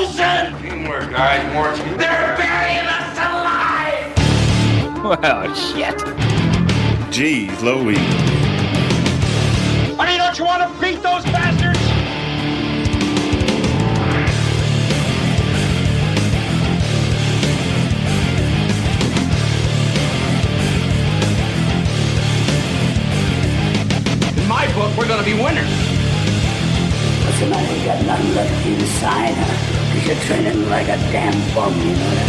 frozen! Teamwork, guys, more teamwork. They're burying us alive! Well, shit. Jeez, Louie. Honey, don't you want to beat those bastards? In my book, we're gonna be winners. What's the matter? You got nothing left inside, huh? Because you're training like a damn bum, you know that?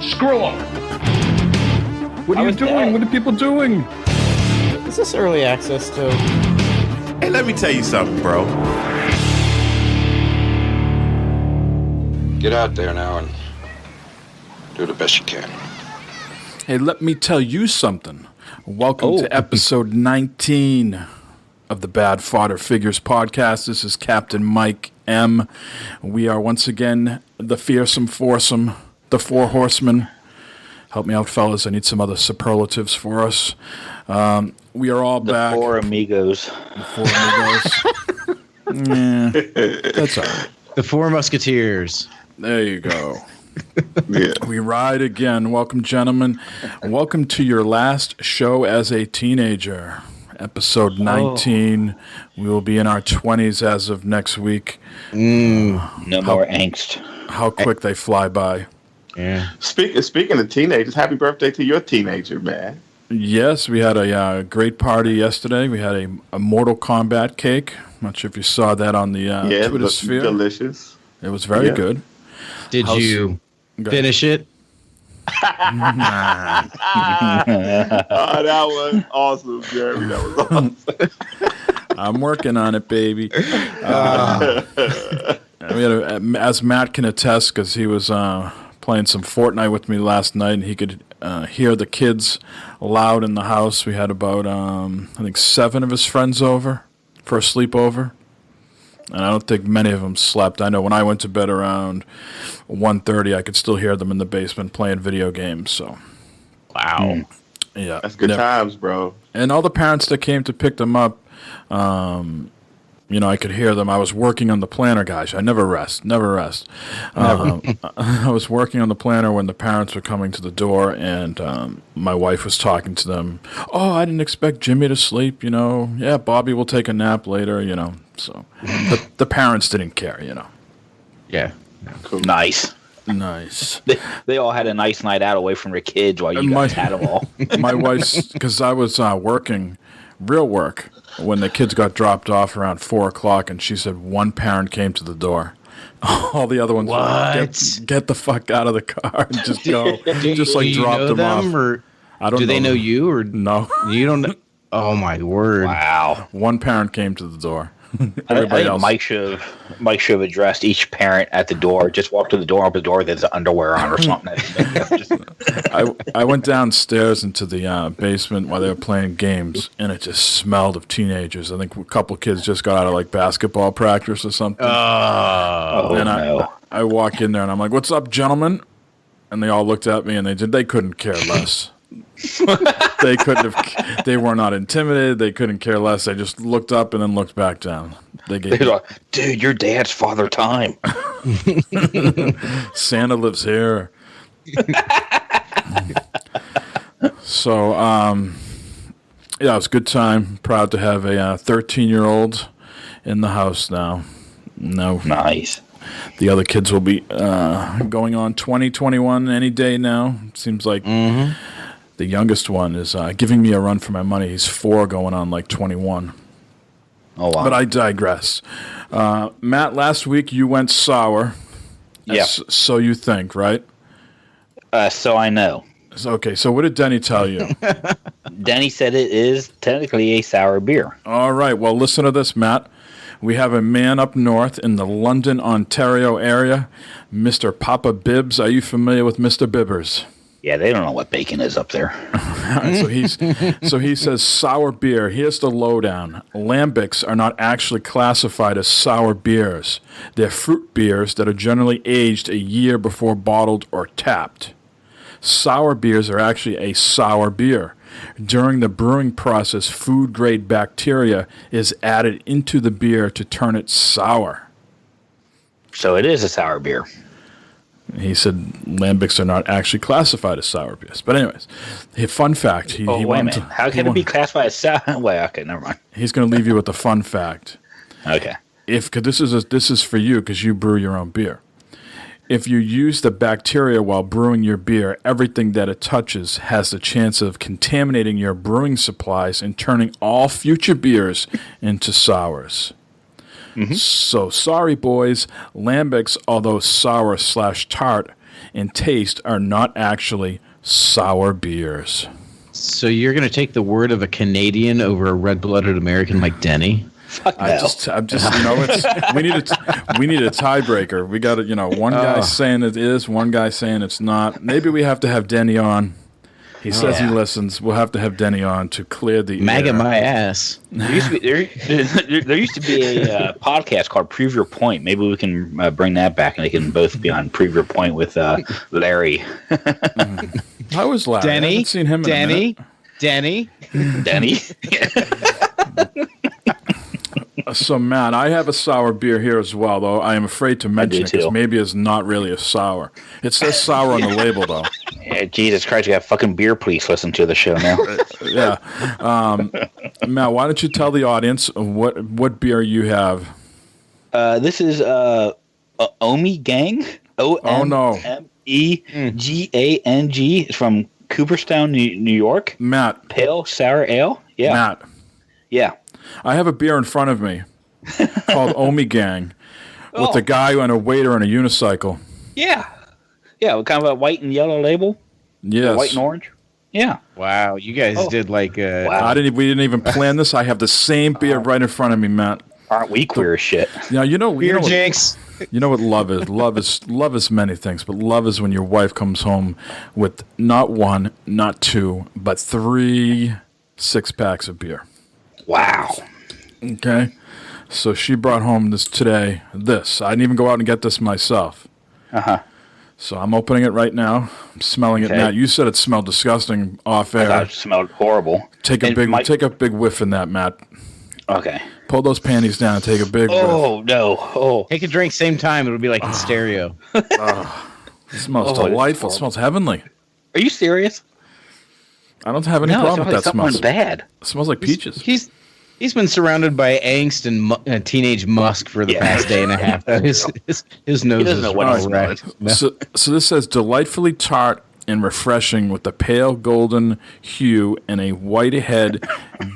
Screw them. What are you doing? What are people doing? Is this early access too? Hey, let me tell you something, bro. Get out there now and do the best you can. Hey, let me tell you something. Welcome to episode 19 of the Bad Fodder Figures podcast. This is Captain Mike M. We are once again the fearsome foursome, the four horsemen. Help me out, fellas. I need some other superlatives for us. We are all back. Four amigos. The four amigos. That's all right. The Four Musketeers. There you go. Yeah. We ride again. Welcome, gentlemen. Welcome to your last show as a teenager. Episode 19. We will be in our 20s as of next week. No more angst. How quick they fly by. Yeah. Speaking of teenagers, happy birthday to your teenager, man. Yes, we had a great party yesterday. We had a Mortal Kombat cake. I'm not sure if you saw that on the Twitter sphere. Delicious. It was very good. Did you finish it? Oh, that was awesome, Jeremy. That was awesome. I'm working on it, baby. We had as Matt can attest, because he was playing some Fortnite with me last night, and he could hear the kids loud in the house. We had about, I think, 7 of his friends over for a sleepover. And I don't think many of them slept. I know when I went to bed around 1:30, I could still hear them in the basement playing video games. So, Wow. Yeah, That's good times, bro. And all the parents that came to pick them up, I could hear them. I was working on the planner, guys. I never rest. I was working on the planner when the parents were coming to the door, and my wife was talking to them. Oh, I didn't expect Jimmy to sleep, Yeah, Bobby will take a nap later, So the parents didn't care, Yeah. Cool. Nice. Nice. They all had a nice night out away from their kids while you guys had them all. My wife's, because I was working, real work, when the kids got dropped off around 4 o'clock, and she said one parent came to the door. All the other ones were like, get the fuck out of the car and just go. Just like drop them off. Or I don't do know they know them. you or No. you don't know? Oh my word! Wow. One parent came to the door. I Everybody think else. Mike should have addressed each parent at the door. Just walk to the door, open the door, there's underwear on or something. I went downstairs into the basement while they were playing games, and it just smelled of teenagers. I think a couple kids just got out of like basketball practice or something. And I walk in there and I'm like, "What's up, gentlemen?" And they all looked at me and they couldn't care less. They were not intimidated. They couldn't care less. They just looked up and then looked back down. They're like, dude, your dad's Father Time. Santa lives here. So, it was a good time. Proud to have a 13-year-old in the house now. No, Nice. the other kids will be going on 20, 21 any day now. It seems like the youngest one is giving me a run for my money. He's 4 going on like 21. Oh, wow. But I digress. Matt, last week you went sour. Yeah. So you think, right? So I know. Okay, so what did Denny tell you? Denny said it is technically a sour beer. All right, well, listen to this, Matt. We have a man up north in the London, Ontario area, Mr. Papa Bibbs. Are you familiar with Mr. Bibbers? Yeah, they don't know what bacon is up there. So he says sour beer. Here's the lowdown. Lambics are not actually classified as sour beers. They're fruit beers that are generally aged a year before bottled or tapped. Sour beers are actually a sour beer. During the brewing process, food-grade bacteria is added into the beer to turn it sour. So it is a sour beer. He said lambics are not actually classified as sour beers. But anyways, fun fact. He Wait a wanted minute. How can it be classified as sour? Wait, okay, never mind. He's going to leave you with a fun fact. Okay. Cause this is for you because you brew your own beer. If you use the bacteria while brewing your beer, everything that it touches has the chance of contaminating your brewing supplies and turning all future beers into sours. Mm-hmm. So sorry, boys. Lambics, although sour/tart in taste, are not actually sour beers. So you're going to take the word of a Canadian over a red-blooded American like Denny? Fuck no. I'm just, we need a tiebreaker. We got one guy saying it is, one guy saying it's not. Maybe we have to have Denny on. He says he listens. We'll have to have Denny on to clear the Maggot air. my ass. There used to be a podcast called Prove Your Point. Maybe we can bring that back, and they can both be on Prove Your Point with Larry. How was Larry? I haven't seen him in a minute. Denny. So, Matt, I have a sour beer here as well, though I am afraid to mention it because too. maybe it's not really a sour. It says sour on the label, though. Yeah, Jesus Christ, you got fucking beer police listen to the show now. Yeah. Matt, why don't you tell the audience what beer you have? This is Omi Gang. OMEGANG. It's from Cooperstown, New York. Matt. Pale Sour Ale. Yeah. Matt. Yeah. I have a beer in front of me called Omi Gang with a guy and a waiter on a unicycle. Yeah. Yeah, kind of a white and yellow label. Yes. White and orange. Yeah. Wow, you guys did like a... Wow. We didn't even plan this. I have the same beer right in front of me, Matt. Aren't we queer as shit? Now, Beer jinx. You know what love is? Love is many things, but love is when your wife comes home with not one, not two, but 3 6-packs of beer. Wow. Okay. So she brought home today. I didn't even go out and get this myself. Uh-huh. So I'm opening it right now. I'm smelling it now. You said it smelled disgusting off air. I thought it smelled horrible. Take a big whiff in that, Matt. Okay. Pull those panties down and take a big whiff. Oh, no. Oh. Take a drink same time. It'll be like in stereo. It smells delightful. It smells heavenly. Are you serious? I don't have any problem with that smell. Someone bad. It smells like peaches. He's been surrounded by angst and teenage musk for the past day and a half. His nose is all wrecked. So this says delightfully tart and refreshing with a pale golden hue and a white head,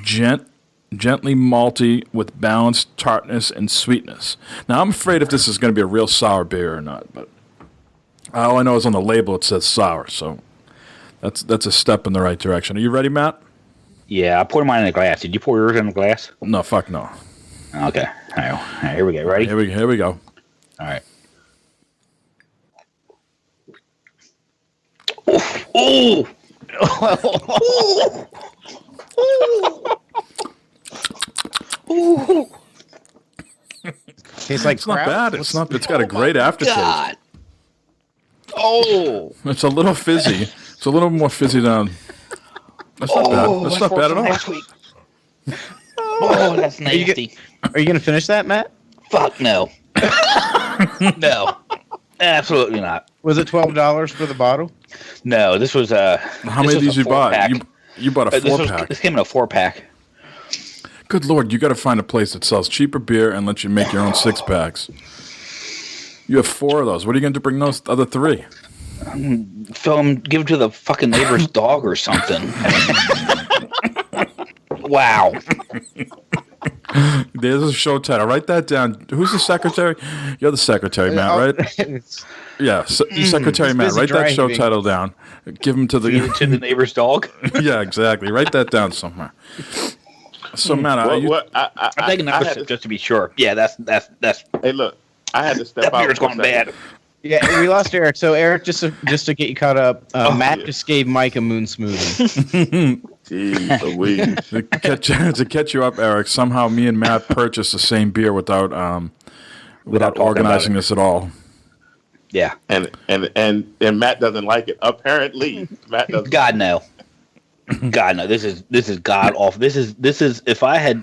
gently malty with balanced tartness and sweetness. Now I'm afraid if this is going to be a real sour beer or not, but all I know is on the label it says sour, so that's a step in the right direction. Are you ready, Matt? Yeah, I poured mine in a glass. Did you pour yours in a glass? No, fuck no. Okay. All right, here we go. Ready? Here we go. All right. Oh! Tastes like It's not bad. It's not. It's got a great aftertaste. God. Oh! It's a little fizzy. It's a little more fizzy than. That's not bad. That's not bad at all. Last week. Oh, that's nasty. Are you going to finish that, Matt? Fuck no. No. Absolutely not. Was it $12 for the bottle? No, this was How many of these you bought? You bought a 4-pack. This came in a 4-pack. Good Lord, you got to find a place that sells cheaper beer and lets you make your own 6-packs. You have 4 of those. What are you going to bring those other 3? Give it to the fucking neighbor's dog or something. Wow. There's a show title. Write that down. Who's the secretary? You're the secretary, Matt, right? Yeah, Secretary Matt. Write that show title down. Give him to Feed it to the neighbor's dog. Yeah, exactly. Write that down somewhere. So, Matt, I'm taking another sip just to be sure. Yeah, that's. Hey, look, I had to step That out. beer's going bad. Yeah, we lost Eric. So Eric, just to get you caught up, Matt just gave Mike a moon smoothie. Jeez Louise. to catch you up, Eric, somehow me and Matt purchased the same beer without organizing this at all. Yeah. And Matt doesn't like it. Apparently, Matt doesn't. God no. God, no, this is god awful. This is if I had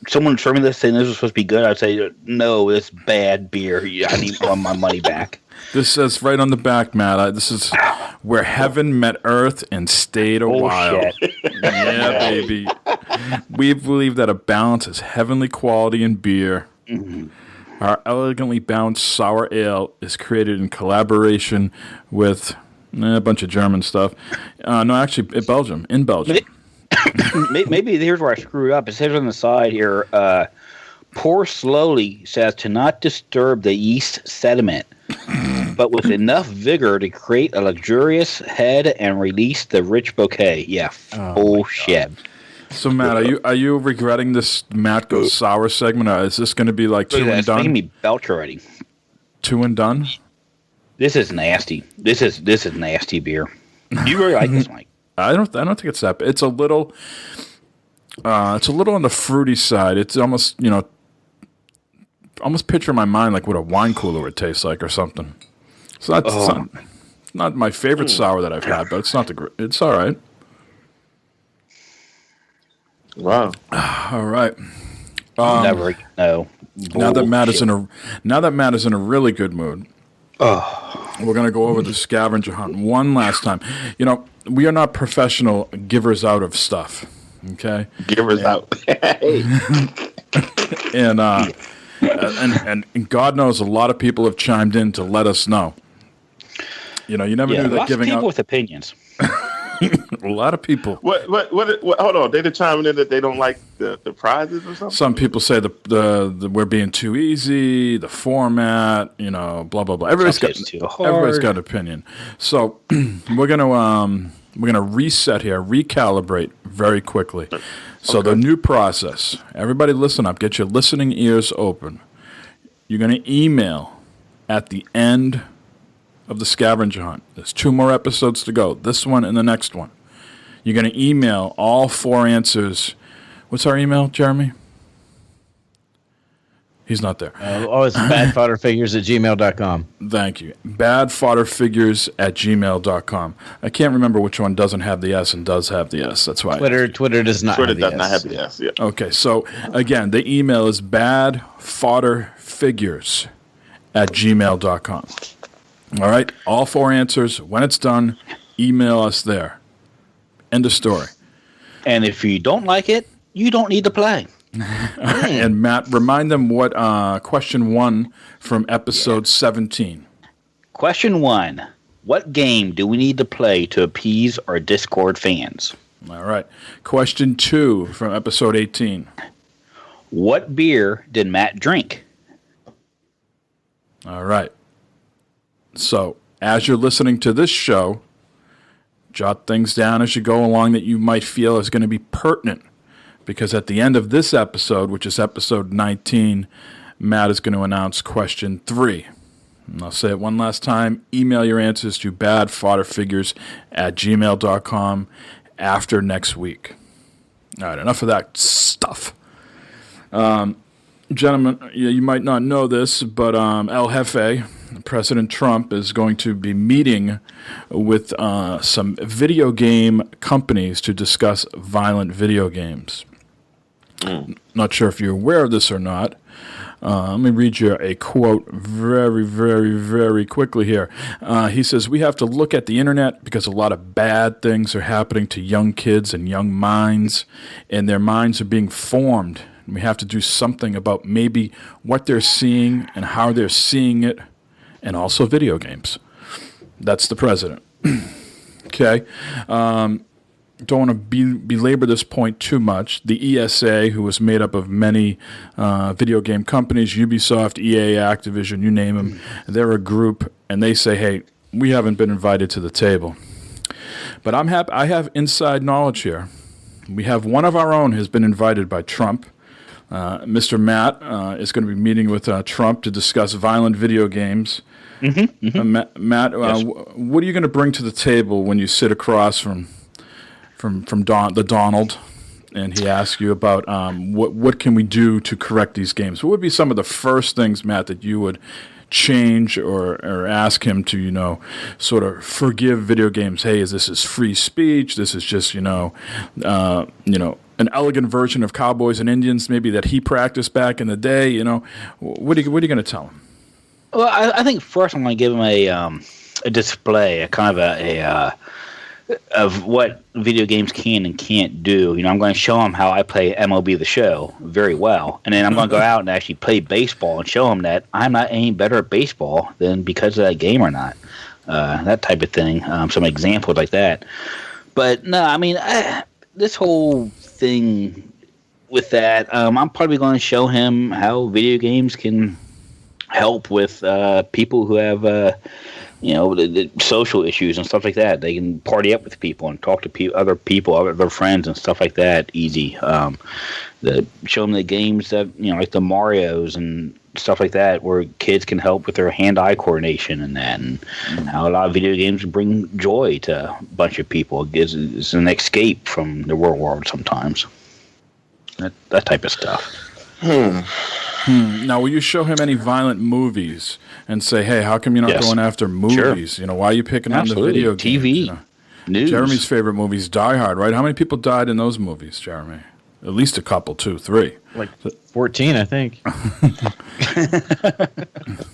someone show me this saying this was supposed to be good, I'd say no, it's bad beer. I need my money back. This says right on the back, Matt. This is where heaven met earth and stayed a while. Shit. Yeah, baby. We believe that a balance is heavenly quality in beer. Mm-hmm. Our elegantly balanced sour ale is created in collaboration with a bunch of German stuff. No, actually, in Belgium. Maybe here's where I screwed up. It says on the side here, pour slowly so as to not disturb the yeast sediment, but with enough vigor to create a luxurious head and release the rich bouquet. Yeah, bullshit. So, Matt, are you regretting this Matt Goes Sour segment? Or is this going to be like two and It's making done? me belch already. Two and done? This is nasty. This is nasty beer. You really like this, Mike? I don't think it's that. It's a little. It's a little on the fruity side. It's almost almost picture in my mind like what a wine cooler would taste like or something. So that's not my favorite sour that I've had, but it's not it's all right. Wow. All right. Never know. Now that Matt is in a really good mood. We're going to go over the scavenger hunt one last time. We are not professional givers out of stuff. Okay? Givers out. Hey. And God knows a lot of people have chimed in to let us know. You never knew that lots giving of people out with opinions. a lot of people. What? Hold on. They chiming in that they don't like the prizes or something? Some people say the we're being too easy, the format, blah blah blah. Everybody's got an opinion. So we're gonna reset here, recalibrate very quickly. So the new process. Everybody, listen up. Get your listening ears open. You're gonna email at the end of the scavenger hunt. There's 2 more episodes to go. This one and the next one. You're going to email all 4 answers. What's our email, Jeremy? He's not there. It's badfodderfigures@gmail.com. Thank you. Badfodderfigures@gmail.com. I can't remember which one doesn't have the S and does have the S. That's why. Twitter does not Twitter have the does S. not have the S. Yeah. Okay, so again, the email is badfodderfigures@gmail.com. All right, all 4 answers. When it's done, email us there. End of story. And if you don't like it, you don't need to play. And Matt, remind them what question 1 from episode 17. Question 1. What game do we need to play to appease our Discord fans? All right. Question 2 from episode 18. What beer did Matt drink? All right. So, as you're listening to this show, jot things down as you go along that you might feel is going to be pertinent. Because at the end of this episode, which is episode 19, Matt is going to announce question 3. And I'll say it one last time. Email your answers to badfodderfigures@gmail.com after next week. All right, enough of that stuff. Gentlemen, you might not know this, but El Jefe, President Trump, is going to be meeting with some video game companies to discuss violent video games. Not sure if you're aware of this or not. Let me read you a quote very, very, very quickly here. He says, "We have to look at the internet because a lot of bad things are happening to young kids and young minds, and their minds are being formed. And we have to do something about maybe what they're seeing and how they're seeing it, and also video games." That's the president. Okay. Don't want to belabor this point too much. The ESA, who was made up of many video game companies, Ubisoft, EA, Activision, you name them, they're a group, and they say, hey, we haven't been invited to the table. But I'm happy. I have inside knowledge here. We have one of our own has been invited by Trump. Mr. Matt is going to be meeting with Trump to discuss violent video games. Matt, Yes. What are you going to bring to the table when you sit across from the Donald and he asked you about what can we do to correct these games. What would be some of the first things, Matt, that you would change or ask him to, sort of forgive video games? Hey, this is free speech? This is just, an elegant version of Cowboys and Indians, maybe that he practiced back in the day. What are you going to tell him? Well, I think first I'm going to give him a display, a kind of of what video games can and can't do. I'm going to show him how I play MLB The Show very well, and then I'm going to go out and actually play baseball and show him that I'm not any better at baseball than because of that game or not. That type of thing. Some examples like that. But no, I mean, this whole thing with that, I'm probably going to show him how video games can help with people who have the social issues and stuff like that. They can party up with people and talk to other people, other friends and stuff like that easy. Show them the games that, like the Marios and stuff like that, where kids can help with their hand-eye coordination and that, and how a lot of video games bring joy to a bunch of people. It's an escape from the real world sometimes. That type of stuff. Now, will you show him any violent movies and say, hey, how come you're not going after movies? Sure. Why are you picking on the video games? TV, news. Jeremy's favorite movie is Die Hard, right? How many people died in those movies, Jeremy? At least a couple, 2, 3. Like 14, I think.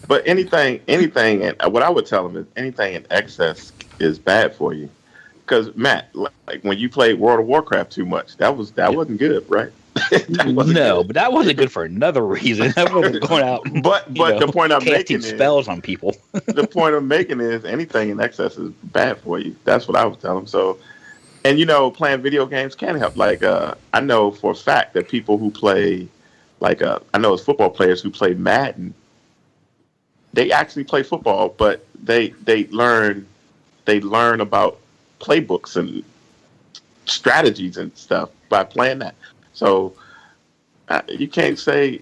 But anything, and what I would tell him is anything in excess is bad for you. Because Matt, like when you played World of Warcraft too much, that wasn't good, right? But that wasn't good for another reason. That wasn't going out. But the point I'm making is spells on people. The point I'm making is anything in excess is bad for you. That's what I would tell him. So, and playing video games can help. Like I know for a fact that people who play, I know it's football players who play Madden. They actually play football, but they learn about playbooks and strategies and stuff by playing that. So you can't say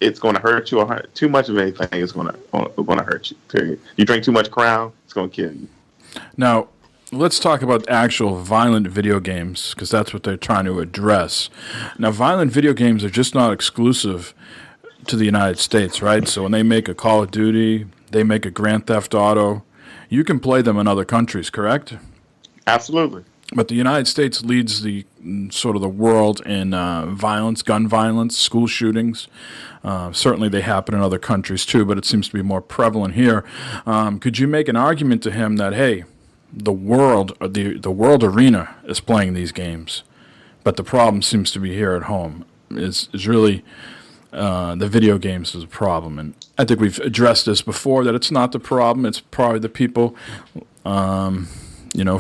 it's going to hurt you or too much of anything is going to hurt you. Period. You drink too much Crown, it's going to kill you. Now, let's talk about actual violent video games, because that's what they're trying to address. Now, violent video games are just not exclusive to the United States, right? So when they make a Call of Duty, they make a Grand Theft Auto, you can play them in other countries, correct? Absolutely. But the United States leads the world in violence, gun violence, school shootings. Certainly they happen in other countries too, but it seems to be more prevalent here. Could you make an argument to him that, hey, the world arena is playing these games, but the problem seems to be here at home? Is really the video games is a problem, and I think we've addressed this before, that it's not the problem. It's probably the people.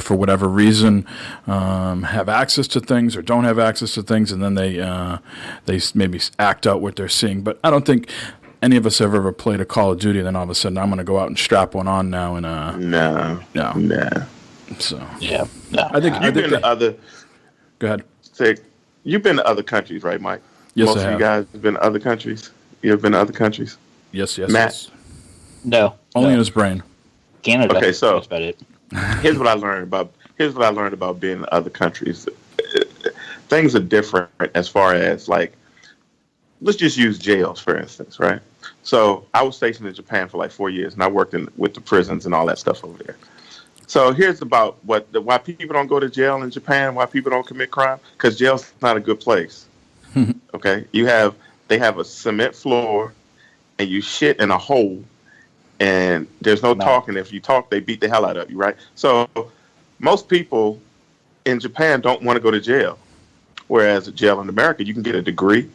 For whatever reason, have access to things or don't have access to things, and then they maybe act out what they're seeing. But I don't think any of us ever played a Call of Duty, and then all of a sudden I'm going to go out and strap one on now. And no. So yeah, no. I think other. Go ahead. Say, you've been to other countries, right, Mike? Yes, Most I have. of you guys have been to other countries. You have been to other countries. Yes. Matt? Yes. No, Only in his brain. Canada. Okay, so that's about it. Here's what I learned about being in other countries. Things are different as far as let's just use jails for instance, right? So I was stationed in Japan for 4 years, and I worked with the prisons and all that stuff over there. So here's about why people don't go to jail in Japan, why people don't commit crime, because jail's not a good place. Okay, they have a cement floor, and you shit in a hole. And there's no talking. If you talk, they beat the hell out of you, right? So most people in Japan don't want to go to jail. Whereas a jail in America, you can get a degree.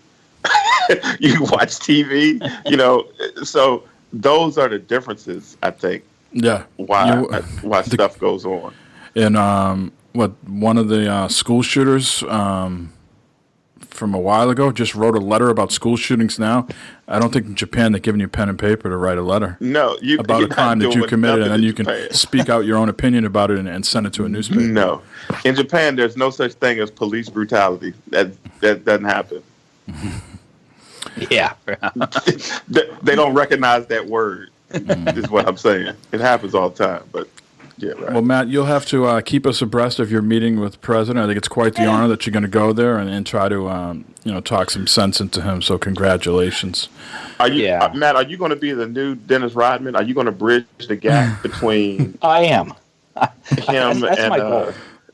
You can watch TV, So those are the differences, I think. Yeah. Why stuff goes on. And one of the school shooters from a while ago just wrote a letter about school shootings now. I don't think in Japan they're giving you pen and paper to write a letter about a crime that you committed, and then you can speak out your own opinion about it and send it to a newspaper. No. In Japan, there's no such thing as police brutality. That doesn't happen. Yeah. They don't recognize that word, is what I'm saying. It happens all the time. But Yeah, right. Well, Matt, you'll have to keep us abreast of your meeting with the president. I think it's quite the honor that you're going to go there and try to, talk some sense into him. So congratulations. Are you, Matt? Are you going to be the new Dennis Rodman? Are you going to bridge the gap between I am. him that's and? my goal.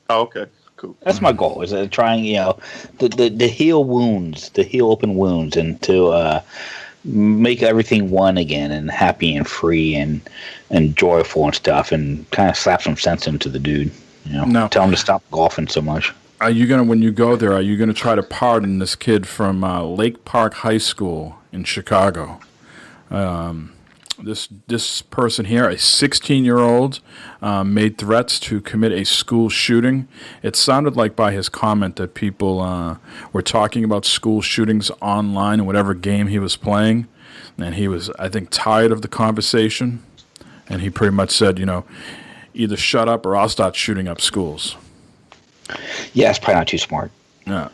Oh, okay, cool. That's my goal. Is trying, the heal wounds, the heal open wounds, and to make everything one again and happy and free and joyful and stuff, and kind of slap some sense into the dude. Tell him to stop golfing so much. Are you gonna, when you go there, are you gonna try to pardon this kid from Lake Park High School in Chicago? This person here, a 16-year-old, made threats to commit a school shooting. It sounded like by his comment that people were talking about school shootings online in whatever game he was playing, and he was, I think, tired of the conversation, and he pretty much said, either shut up or I'll start shooting up schools. Yeah, it's probably not too smart. Yeah.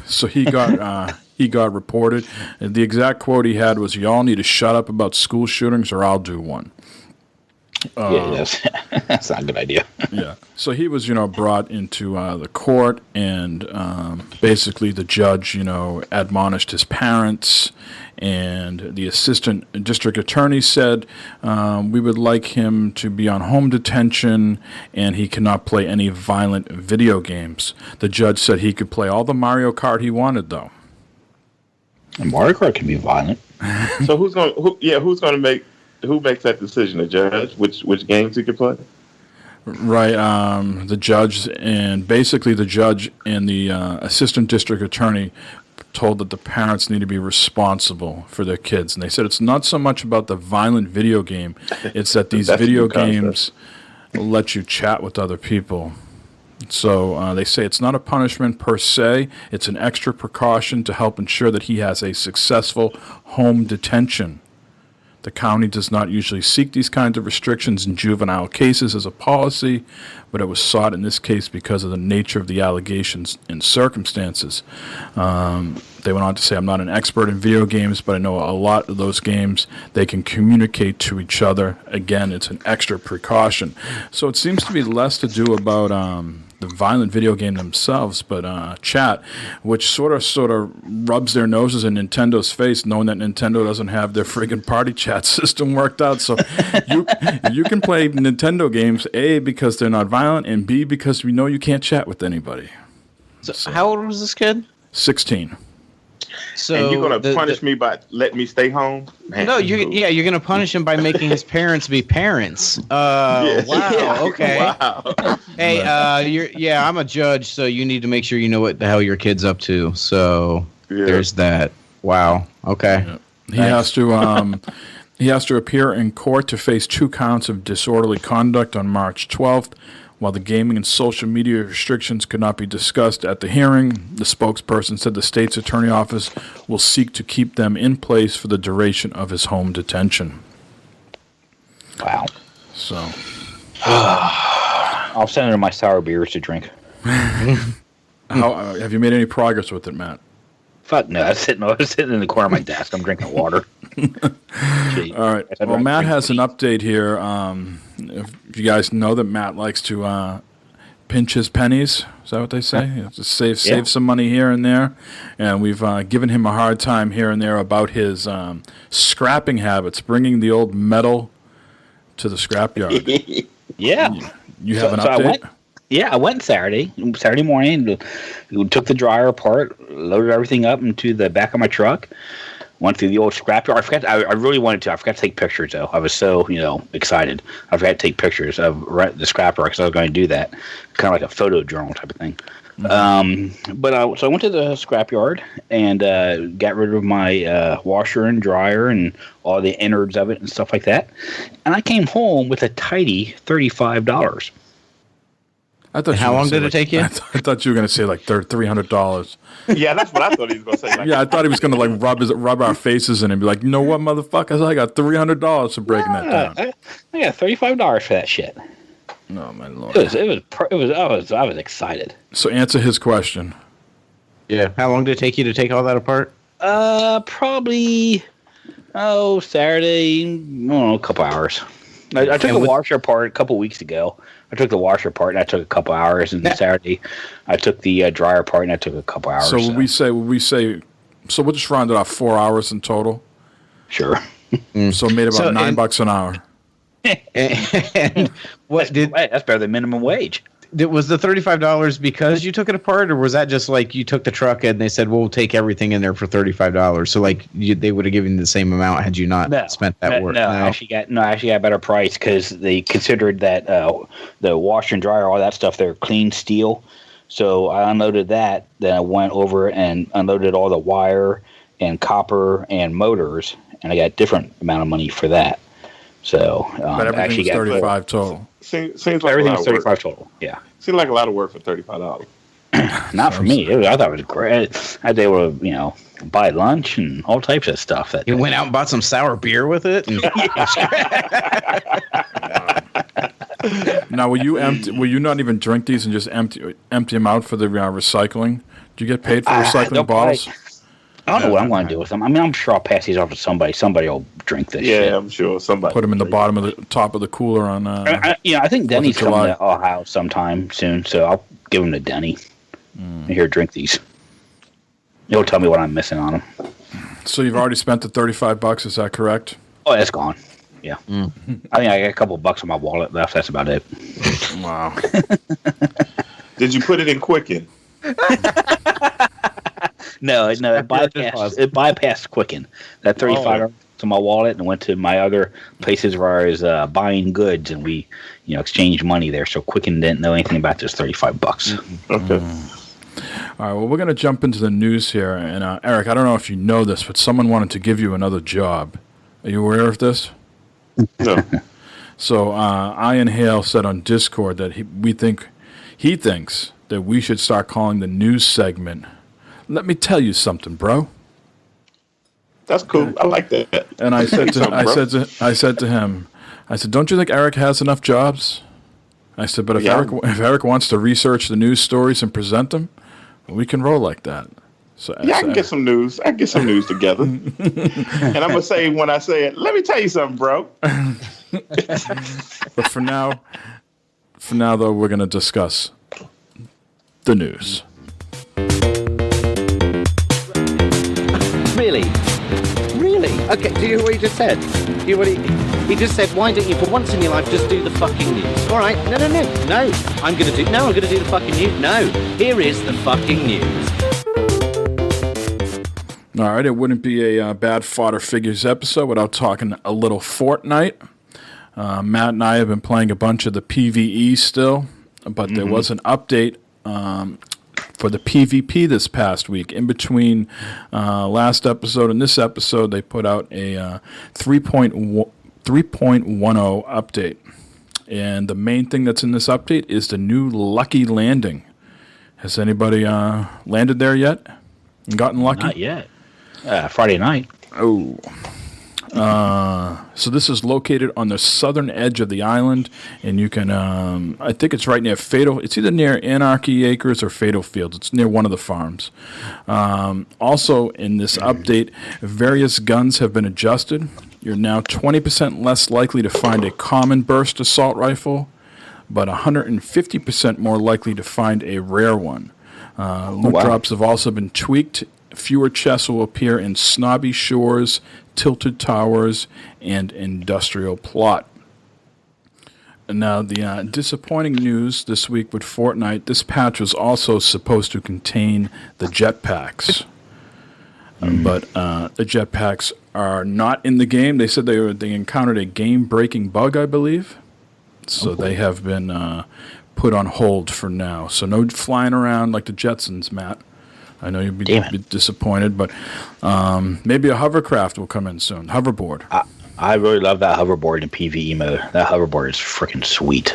So he got reported. And the exact quote he had was, "Y'all need to shut up about school shootings or I'll do one." That's not a good idea. Yeah. So he was, brought into the court, and basically the judge, admonished his parents, and the assistant district attorney said, we would like him to be on home detention, and he cannot play any violent video games. The judge said he could play all the Mario Kart he wanted, though. And Mario Kart can be violent. So who makes that decision? The judge, which games he can play? Right, the judge, and basically the judge and the assistant district attorney told that the parents need to be responsible for their kids. And they said it's not so much about the violent video game, it's that these video games let you chat with other people. So they say it's not a punishment per se, it's an extra precaution to help ensure that he has a successful home detention. The county does not usually seek these kinds of restrictions in juvenile cases as a policy, but it was sought in this case because of the nature of the allegations and circumstances. They went on to say, I'm not an expert in video games, but I know a lot of those games, they can communicate to each other. Again, it's an extra precaution. So it seems to be less to do about the violent video game themselves, but chat, which sort of rubs their noses in Nintendo's face, knowing that Nintendo doesn't have their friggin' party chat system worked out. So you can play Nintendo games, A, because they're not violent, and B, because we know you can't chat with anybody. So how old was this kid? 16. So and you're gonna punish me by letting me stay home? Man. No, you're gonna punish him by making his parents be parents. Wow. Yeah. Okay. Wow. Hey, I'm a judge, so you need to make sure you know what the hell your kid's up to. So there's that. Wow. Okay. Yeah. He has to appear in court to face 2 counts of disorderly conduct on March 12th. While the gaming and social media restrictions could not be discussed at the hearing, the spokesperson said the state's attorney office will seek to keep them in place for the duration of his home detention. Wow. So, I'll send her my sour beers to drink. have you made any progress with it, Matt? Fuck no, I was sitting in the corner of my desk. I'm drinking water. All right. Well, Matt has an update here. If you guys know that Matt likes to pinch his pennies, is that what they say? Just save some money here and there. And we've given him a hard time here and there about his scrapping habits, bringing the old metal to the scrapyard. Yeah. You have an update? I went Saturday morning, took the dryer apart, loaded everything up into the back of my truck, went through the old scrapyard. I really wanted to. I forgot to take pictures, though. I was so, excited. I forgot to take pictures of the scrapyard because I was going to do that. Kind of like a photo journal type of thing. Mm-hmm. So I went to the scrapyard and got rid of my washer and dryer and all the innards of it and stuff like that. And I came home with a tidy $35. How long did it take you? I thought you were going to say like $300. Yeah, that's what I thought he was going to say. Yeah, I thought he was going to like rub our faces in and be like, you know what, motherfuckers, I got $300 for breaking that down. I got $35 for that shit. No, my lord. I was excited. So answer his question. Yeah. How long did it take you to take all that apart? Probably Saturday, a couple hours. I took the washer apart a couple weeks ago. I took the washer apart and I took a couple hours. And Saturday, I took the dryer apart and I took a couple hours. So would we say? So we'll just round it off 4 hours in total. Sure. So made about $9 an hour. And that's better than minimum wage. Was the $35 because you took it apart, or was that just like you took the truck and they said, "We'll take everything in there for $35"? So like they would have given you the same amount had you not spent that work. No, I actually got a better price because they considered that the washer and dryer, all that stuff, they're clean steel. So I unloaded that. Then I went over and unloaded all the wire and copper and motors, and I got a different amount of money for that. So but everything was 35 total. Seems like everything a lot was of work. 35 total. Yeah. Seems like a lot of work for $35. Not for me. I thought it was great. I was able to, buy lunch and all types of stuff. You went out and bought some sour beer with it. And Now, will you not even drink these and just empty them out for the recycling? Do you get paid for recycling bottles? I don't know what I'm going to do with them. I mean, I'm sure I'll pass these off to somebody. Somebody will drink this shit. Yeah, I'm sure somebody. Put them in the bottom of the top of the cooler on. I think Denny's coming to Ohio sometime soon, so I'll give them to Denny. Here, drink these. He'll tell me what I'm missing on them. So you've already spent the $35, is that correct? Oh, it's gone. Yeah. I think I got a couple bucks in my wallet left. That's about it. Wow. Did you put it in Quicken? No, it bypassed Quicken. That $35 to my wallet and went to my other places where I was buying goods, and we, exchanged money there. So Quicken didn't know anything about this $35. Okay. All right. Well, we're going to jump into the news here, and Eric, I don't know if you know this, but someone wanted to give you another job. Are you aware of this? No. So Ian Hale said on Discord that he thinks that we should start calling the news segment. Let me tell you something, bro. That's cool. I like that. And I said to him, don't you think Eric has enough jobs? I said, but if Eric wants to research the news stories and present them, we can roll like that. So I can get some news. I can get some news together. And I'm gonna say when I say it, let me tell you something, bro. But for now though, we're gonna discuss the news. Really? Okay, do you hear what he just said? He just said, why don't you, for once in your life, just do the fucking news? All right, no. I'm gonna do the fucking news. No, here is the fucking news. All right, it wouldn't be a bad Fodder Figures episode without talking a little Fortnite. Matt and I have been playing a bunch of the PvE still, but there was an update for the PvP this past week. In between last episode and this episode, they put out a 3.10 update. And the main thing that's in this update is the new Lucky Landing. Has anybody landed there yet and gotten lucky? Not yet. Friday night. Oh. So this is located on the southern edge of the island, and you can, I think it's right near Fatal. It's either near Anarchy Acres or Fatal Fields. It's near one of the farms. Also, in this update, various guns have been adjusted. You're now 20% less likely to find a common burst assault rifle, but 150% more likely to find a rare one. Loot drops have also been tweaked. Fewer chests will appear in Snobby Shores, Tilted Towers, and Industrial Plot. And now, the disappointing news this week with Fortnite, this patch was also supposed to contain the jetpacks. But the jetpacks are not in the game. They said they encountered a game-breaking bug, I believe. So they have been put on hold for now. So no flying around like the Jetsons, Matt. I know you'd be disappointed, but maybe a hovercraft will come in soon. Hoverboard. I really love that hoverboard in PvE mode. That hoverboard is freaking sweet.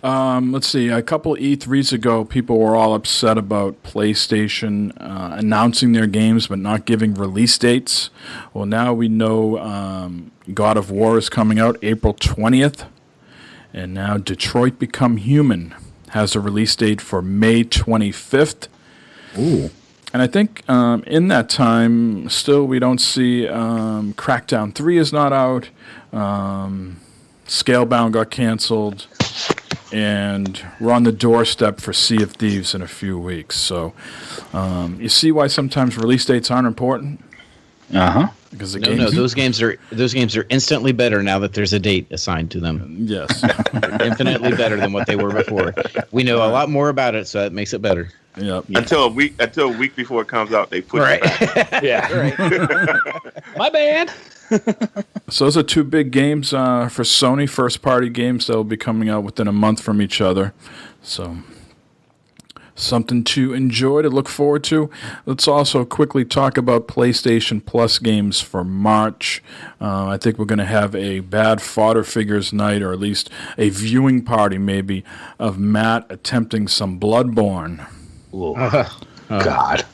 Let's see. A couple E3s ago, people were all upset about PlayStation announcing their games but not giving release dates. Well, now we know God of War is coming out April 20th, and now Detroit Become Human has a release date for May 25th. Ooh. And I think in that time, still we don't see Crackdown 3 is not out. Scalebound got canceled. And we're on the doorstep for Sea of Thieves in a few weeks. So you see why sometimes release dates aren't important? Uh-huh. Because the No, those games are instantly better now that there's a date assigned to them. Yes. They're infinitely better than what they were before. We know a lot more about it, so that makes it better. Yep. Until a week before it comes out, they put it back. Yeah. My bad. So those are two big games for Sony, first-party games that will be coming out within a month from each other. So something to enjoy, to look forward to. Let's also quickly talk about PlayStation Plus games for March. I think we're going to have a bad fodder figures night, or at least a viewing party maybe, of Matt attempting some Bloodborne. God.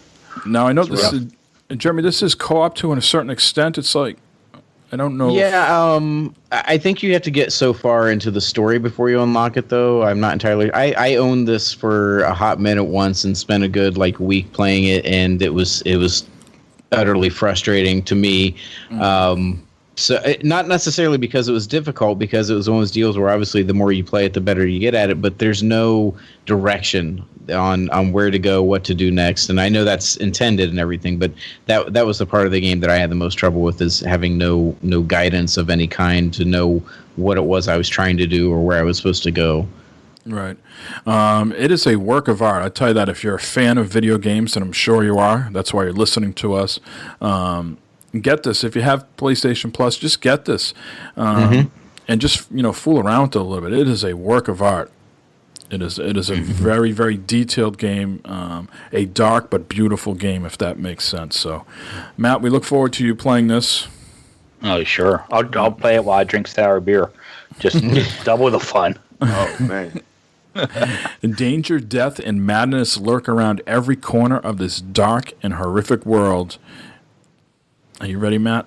Now, I know this is, Jeremy, this is co-op to a certain extent. It's like, I don't know. Yeah, I think you have to get so far into the story before you unlock it, though. I'm not entirely. I owned this for a hot minute once and spent a good week playing it, and it was utterly frustrating to me. Not necessarily because it was difficult, because it was one of those deals where obviously the more you play it, the better you get at it. But there's no direction on where to go, what to do next. And I know that's intended and everything, but that was the part of the game that I had the most trouble with, is having no guidance of any kind to know what it was I was trying to do or where I was supposed to go. Right. It is a work of art. I tell you that if you're a fan of video games, and I'm sure you are, that's why you're listening to us. Get this. If you have PlayStation Plus, just get this. And just, fool around with it a little bit. It is a work of art. It is a very, very detailed game, a dark but beautiful game, if that makes sense. So, Matt, we look forward to you playing this. Oh, sure. I'll play it while I drink sour beer. Just double the fun. Oh, man. Danger, death, and madness lurk around every corner of this dark and horrific world. Are you ready, Matt?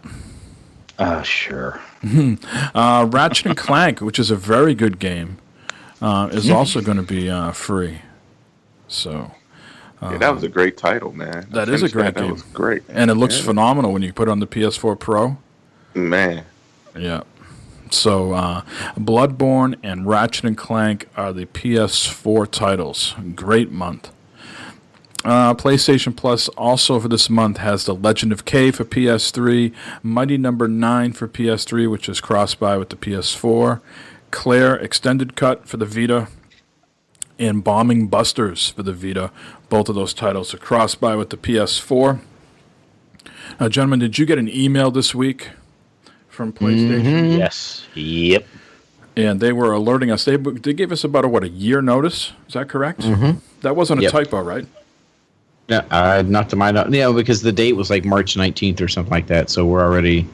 Sure. Ratchet and Clank, which is a very good game, is also going to be free. So that was a great title, man. That is a great game. That was great. And it looks phenomenal when you put it on the PS4 Pro. Man. Yeah. So Bloodborne and Ratchet and Clank are the PS4 titles. Great month. PlayStation Plus also for this month has The Legend of K for PS3, Mighty Number 9 for PS3, which is cross-buy with the PS4, Claire Extended Cut for the Vita, and Bombing Busters for the Vita. Both of those titles are cross-buy with the PS4. Gentlemen, did you get an email this week from PlayStation? Yes. Yep. And they were alerting us. They gave us about a year notice. Is that correct? That wasn't a typo, right? Yeah, not to my knowledge. Yeah, because the date was March 19th or something like that. So we're already.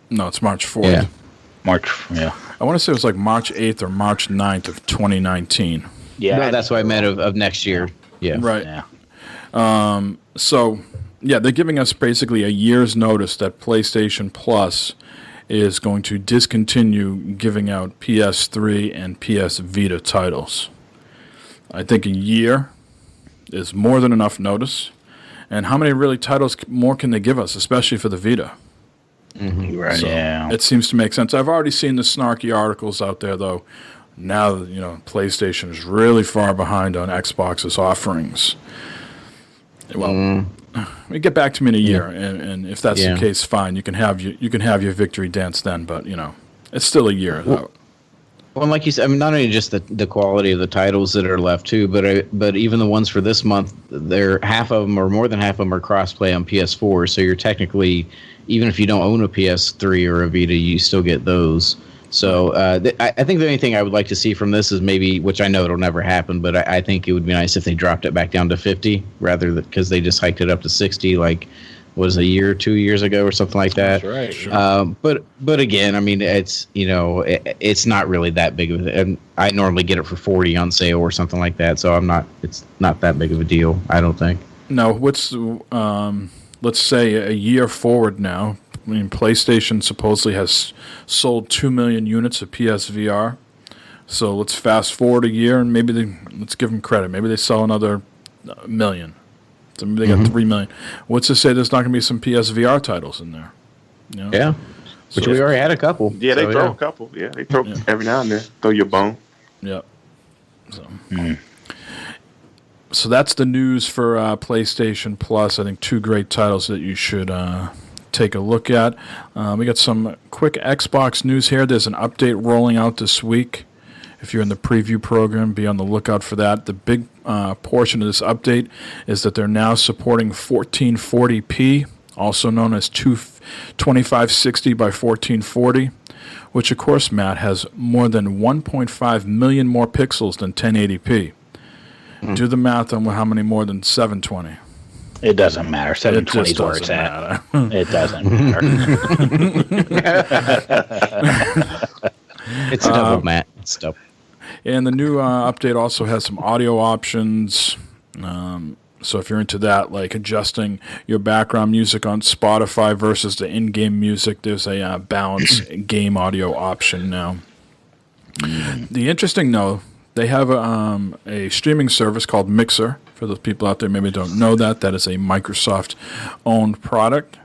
No, it's March 4th. Yeah. March. Yeah. I want to say it was March 8th or March 9th of 2019. Yeah. No, that's what I meant of next year. Yeah. Right. Yeah. So, yeah, they're giving us basically a year's notice that PlayStation Plus is going to discontinue giving out PS3 and PS Vita titles. I think a year is more than enough notice. And how many really titles more can they give us, especially for the Vita? Right. So Yeah. it seems to make sense. I've already seen the snarky articles out there, though. Now, PlayStation is really far behind on Xbox's offerings. Well, we get back to me in a year, and if that's the case, fine. You can have your victory dance then, but it's still a year out. Well, like you said, I mean, not only just the quality of the titles that are left too, but even the ones for this month, half of them or more than half of them are crossplay on PS4. So you're technically, even if you don't own a PS3 or a Vita, you still get those. So I think the only thing I would like to see from this is maybe, which I know it'll never happen, but I think it would be nice if they dropped it back down to 50 rather than, because they just hiked it up to 60 was a year or 2 years ago or something like that. That's right. Sure. But again, I mean, it's it's not really that big of a, and I normally get it for 40 on sale or something like that. So it's not that big of a deal, I don't think. No, let's say a year forward now. I mean, PlayStation supposedly has sold 2 million units of PSVR. So let's fast forward a year, and let's give them credit. Maybe they sell another million, So maybe they got 3 million. What's to say there's not going to be some PSVR titles in there? You know? Yeah. Which we already had a couple. Yeah, they throw a couple. Yeah, they throw every now and then. Throw your bone. Yeah. So that's the news for PlayStation Plus. I think 2 great titles that you should take a look at. We got some quick Xbox news here. There's an update rolling out this week. If you're in the preview program, be on the lookout for that. The big portion of this update is that they're now supporting 1440p, also known as 2560 by 1440, which, of course, Matt, has more than 1.5 million more pixels than 1080p. Do the math on how many more than 720. It doesn't matter. 720 is where it's at. It doesn't matter. It's a double, Matt. It's double. And the new update also has some audio options. So if you're into that, like adjusting your background music on Spotify versus the in-game music, there's a balanced game audio option now. The interesting, though, they have a streaming service called Mixer. For those people out there maybe don't know that, that is a Microsoft-owned product.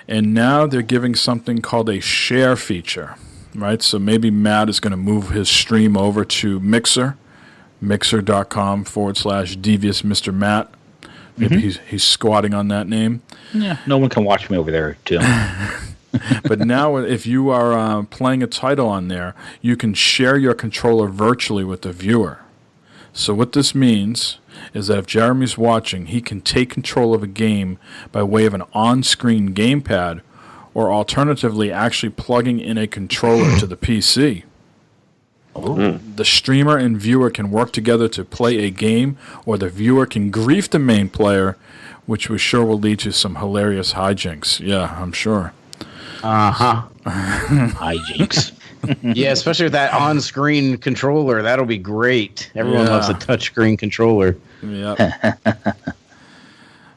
And now they're giving something called a share feature. Right, so maybe Matt is going to move his stream over to Mixer, mixer.com/devious Mr. Matt. Maybe he's squatting on that name. Yeah, no one can watch me over there, too. But now if you are playing a title on there, you can share your controller virtually with the viewer. So what this means is that if Jeremy's watching, he can take control of a game by way of an on-screen gamepad, or alternatively actually plugging in a controller to the PC. The streamer and viewer can work together to play a game, or the viewer can grief the main player, which we're sure will lead to some hilarious hijinks. Yeah, I'm sure. Hijinks. Yeah, especially with that on-screen controller. That'll be great. Everyone loves a touchscreen controller. Yeah.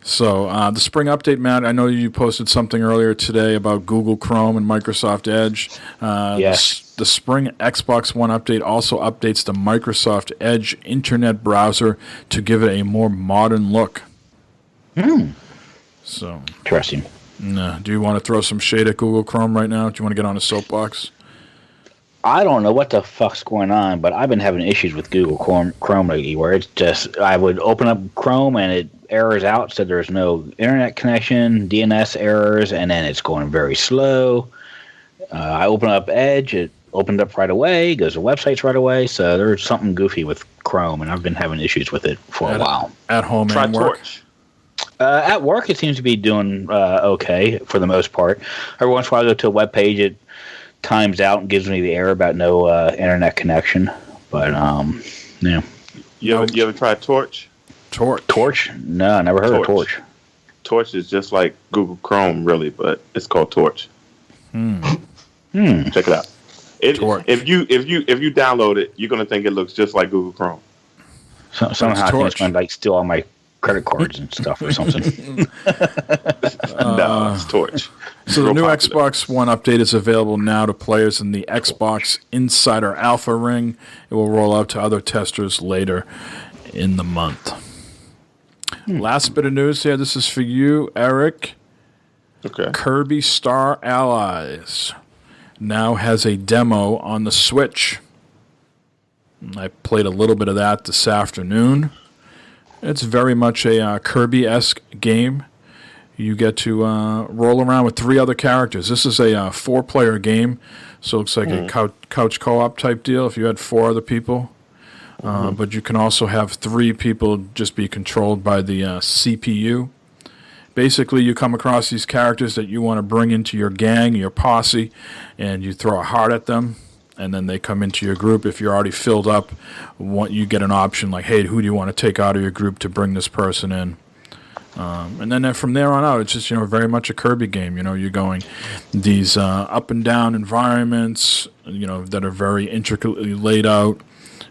So the spring update, Matt, I know you posted something earlier today about Google Chrome and Microsoft Edge. Yes. The spring Xbox One update also updates the Microsoft Edge internet browser to give it a more modern look. So Interesting. do you want to throw some shade at Google Chrome right now? Do you want to get on a soapbox? I don't know what the fuck's going on, but I've been having issues with Google Chrome lately, where it's just, I would open up Chrome and it errors out, said there's no internet connection, DNS errors, and then it's going very slow. I open up Edge, it opened up right away, goes to websites right away, so there's something goofy with Chrome, and I've been having issues with it for a while. At home Try and work? Torch. At work, it seems to be doing okay for the most part. Every once in a while I go to a web page, it times out and gives me the error about no internet connection. But yeah. You ever tried Torch? Torch? No, I never heard of Torch. Torch is just like Google Chrome, really, but it's called Torch. Check it out. Torch. If you download it, you're gonna think it looks just like Google Chrome. Somehow I think it's going to like steal all my credit cards and stuff or something. No, it's Torch. So the new Xbox One update is available now to players in the Xbox Insider Alpha Ring. It will roll out to other testers later in the month. Last bit of news here. This is for you, Eric. Okay. Kirby Star Allies now has a demo on the Switch. I played a little bit of that this afternoon. It's very much a Kirby-esque game. You get to roll around with 3 other characters. This is a 4-player game, so it looks like a couch co-op type deal if you had 4 other people. But you can also have 3 people just be controlled by the CPU. Basically, you come across these characters that you want to bring into your gang, your posse, and you throw a heart at them, and then they come into your group. If you're already filled up, you get an option like, hey, who do you want to take out of your group to bring this person in? And then from there on out, it's just, very much a Kirby game. You're going these up and down environments, that are very intricately laid out.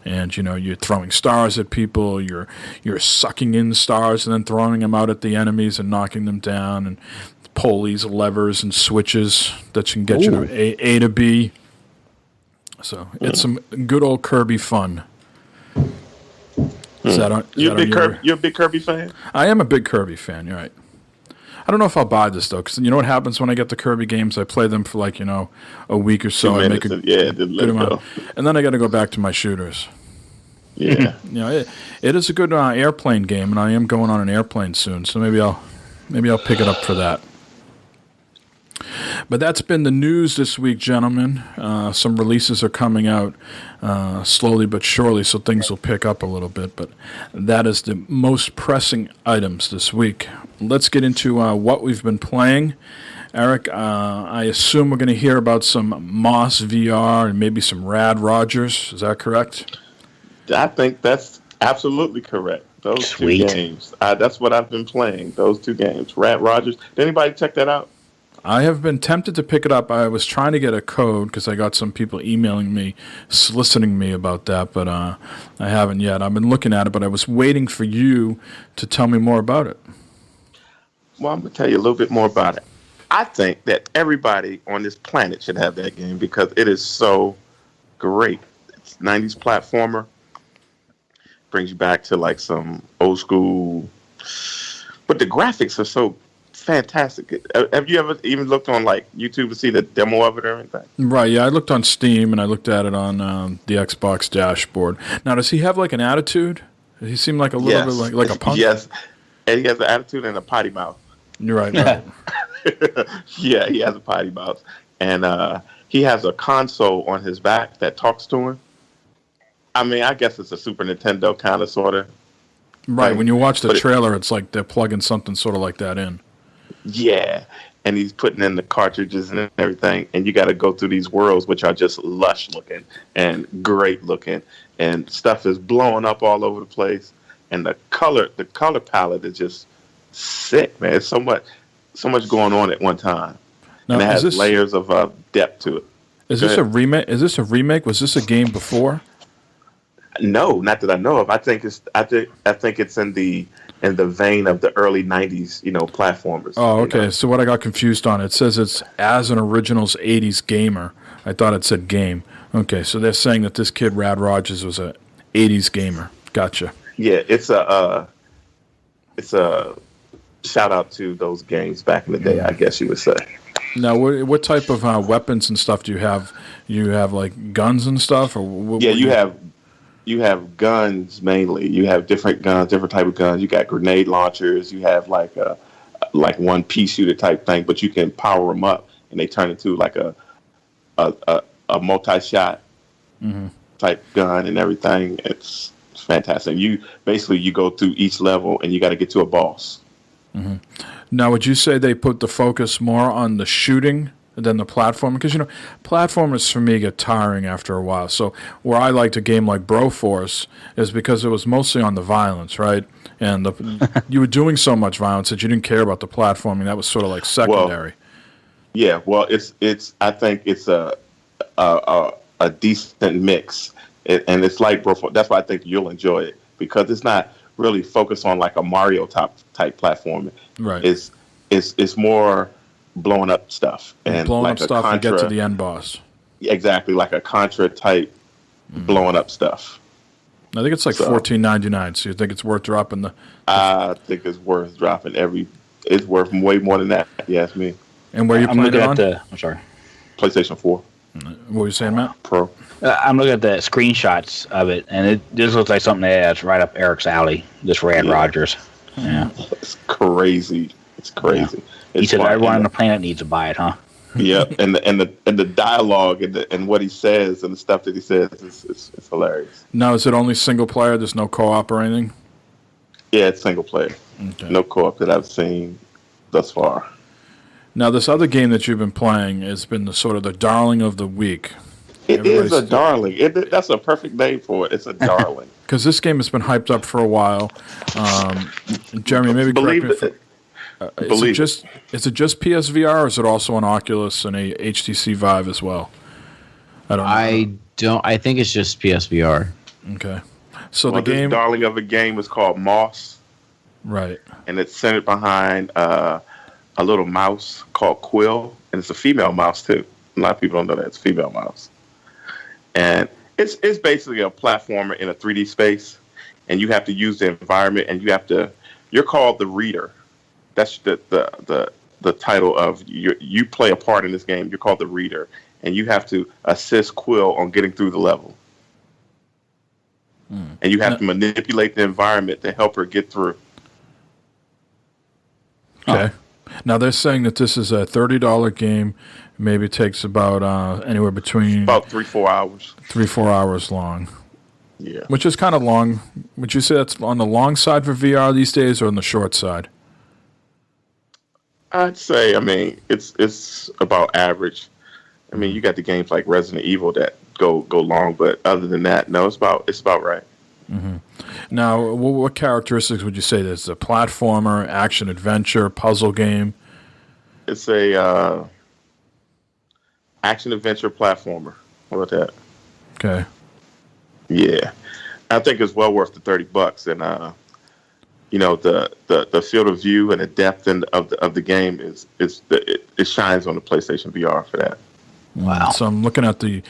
And, you're throwing stars at people, you're sucking in stars and then throwing them out at the enemies and knocking them down, and pulleys, levers, and switches that can get you to A to B. So it's some good old Kirby fun. Is that on, is You're that a big on your- You're a big Kirby fan? I am a big Kirby fan. You're right. I don't know if I'll buy this though, because you know what happens when I get the Kirby games? I play them for like a week or so. 2 I make minutes, a then good let it amount, go. and then I got to go back to my shooters. Yeah. It is a good airplane game, and I am going on an airplane soon, so maybe I'll pick it up for that. But that's been the news this week, gentlemen. Some releases are coming out slowly but surely, so things will pick up a little bit. But that is the most pressing items this week. Let's get into what we've been playing. Eric, I assume we're going to hear about some Moss VR and maybe some Rad Rogers. Is that correct? I think that's absolutely correct. Those Sweet. 2 games. That's what I've been playing. Those 2 games. Rat Rogers. Did anybody check that out? I have been tempted to pick it up. I was trying to get a code because I got some people emailing me, soliciting me about that, but I haven't yet. I've been looking at it, but I was waiting for you to tell me more about it. Well, I'm going to tell you a little bit more about it. I think that everybody on this planet should have that game because it is so great. It's 90s platformer. Brings you back to like some old school, but the graphics are so fantastic. Have you ever even looked on like YouTube to see the demo of it or anything? Right, yeah, I looked on Steam and I looked at it on the Xbox dashboard. Now, does he have like an attitude? Does he seem like a little bit like a punk? Yes, and he has an attitude and a potty mouth. You're right. Right. Yeah, he has a potty mouth, and he has a console on his back that talks to him. I mean, I guess it's a Super Nintendo kind of, sort of. Right, when you watch the But trailer, it's like they're plugging something sort of like that in. Yeah, and he's putting in the cartridges and everything, and you got to go through these worlds, which are just lush looking and great looking, and stuff is blowing up all over the place, and the color palette is just sick, man. It's so much going on at one time, Now, and it is has this layers of depth to it. is Go this a ahead. remake? Is this a remake? Was this a game before? No, not that I know of. I think it's in the vein of the early '90s, platformers. Oh, okay. So what I got confused on, it says it's as an originals 80s gamer. I thought it said game. Okay, so they're saying that this kid, Rad Rogers, was a 80s gamer. Gotcha. Yeah, it's a shout out to those games back in the day, I guess you would say. Now, what type of weapons and stuff do you have? You have like guns and stuff, or Yeah, you have guns mainly. You have different guns, different type of guns. You got grenade launchers. You have like one pea shooter type thing, but you can power them up and they turn into like a multi-shot type gun and everything. It's fantastic. You go through each level and you got to get to a boss. Now, would you say they put the focus more on the shooting than the platform? Because, platformers for me get tiring after a while. So where I liked a game like Broforce is because it was mostly on the violence, right? And you were doing so much violence that you didn't care about the platforming. That was sort of like secondary. Well, it's. I think it's a decent mix, and it's like Broforce. That's why I think you'll enjoy it because it's not really focused on like a Mario type platforming. Right. It's more blowing up stuff and blowing like up stuff Contra, and get to the end boss. Exactly, like a Contra type blowing up stuff. I think it's like $14.99. So you think it's worth dropping the? I think it's worth dropping It's worth way more than that. If you ask me. And where you I'm playing looking it at on? I'm sorry. PlayStation 4 What were you saying, Matt? Pro. I'm looking at the screenshots of it, and this looks like something that's right up Eric's alley. This Rad Rogers. Yeah. It's crazy. It's crazy. He It's said fun. everyone on the planet needs to buy it, huh? Yep, and the dialogue and what he says and the stuff that he says is hilarious. Now, is it only single player? There's no co-op or anything? Yeah, it's single player. Okay. No co-op that I've seen thus far. Now, this other game that you've been playing has been the sort of the darling of the week. It is a Everybody's- darling. That's a perfect name for it. It's a darling. Because this game has been hyped up for a while. Jeremy, maybe correct me if is it just PSVR or is it also an Oculus and a HTC Vive as well? I don't know. I think it's just PSVR. Okay. So Well, the game, this darling of a game is called Moss, right? and it's centered behind a little mouse called Quill, and it's a female mouse too. A lot of people don't know that it's a female mouse, and it's basically a platformer in a 3D space, and you have to use the environment, and you're called the reader. That's the title of you play a part in this game. You're called the reader, and you have to assist Quill on getting through the level. And you have to manipulate the environment to help her get through. Okay. Now they're saying that this is a $30 game. Maybe it takes about anywhere between About 3-4 hours. 3-4 hours long. Yeah. Which is kind of long. Would you say that's on the long side for VR these days, or on the short side? I'd say, it's about average. You got the games like Resident Evil that go long, but other than that, no, it's about right. Mm-hmm. Now, what characteristics would you say this is? A platformer, action adventure, puzzle game? It's a action adventure platformer. How about that? Okay. Yeah, I think it's well worth the $30, and the field of view and the depth of the game it shines on the PlayStation VR for that. Wow. So I'm looking at the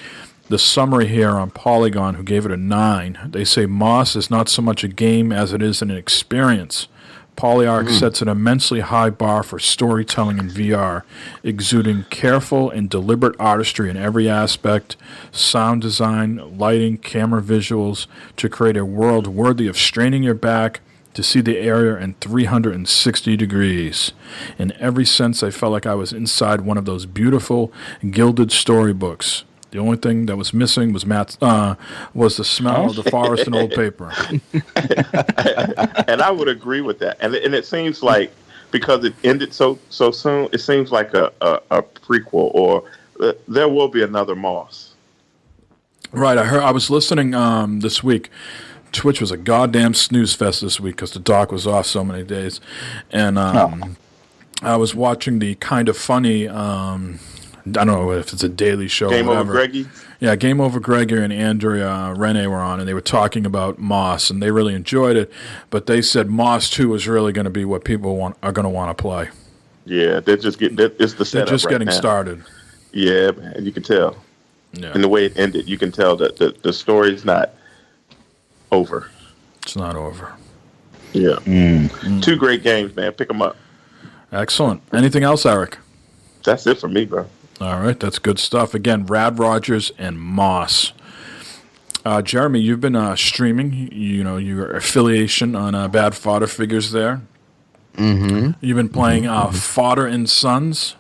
summary here on Polygon, who gave it a 9. They say Moss is not so much a game as it is an experience. PolyArc sets an immensely high bar for storytelling in VR, exuding careful and deliberate artistry in every aspect, sound design, lighting, camera visuals, to create a world worthy of straining your back to see the area in 360 degrees. In every sense, I felt like I was inside one of those beautiful, gilded storybooks. The only thing that was missing was was the smell of the forest and old paper. And I would agree with that. And it seems like, because it ended so soon, it seems like a prequel, or there will be another Moss. Right. I was listening this week. Twitch was a goddamn snooze fest this week because the doc was off so many days, and I was watching the kind of funny. I don't know if it's a daily show. Game or whatever. Over Greggy? Yeah, Game Over Greggy and Andrea Rene were on, and they were talking about Moss, and they really enjoyed it. But they said Moss 2 is really going to be what people are going to want to play. Yeah, it's the setup. They're just right getting now. started. Yeah, man, you can tell. Yeah. And the way it ended, you can tell that the story's not over. It's not over. Yeah. 2 great games, man. Pick them up. Excellent. Anything else, Eric? That's it for me, bro. All right, that's good stuff. Again, Rad Rogers and Moss. Jeremy, you've been streaming. Your affiliation on Bad Fodder figures there. Mm-hmm. You've been playing Fodder and Sons.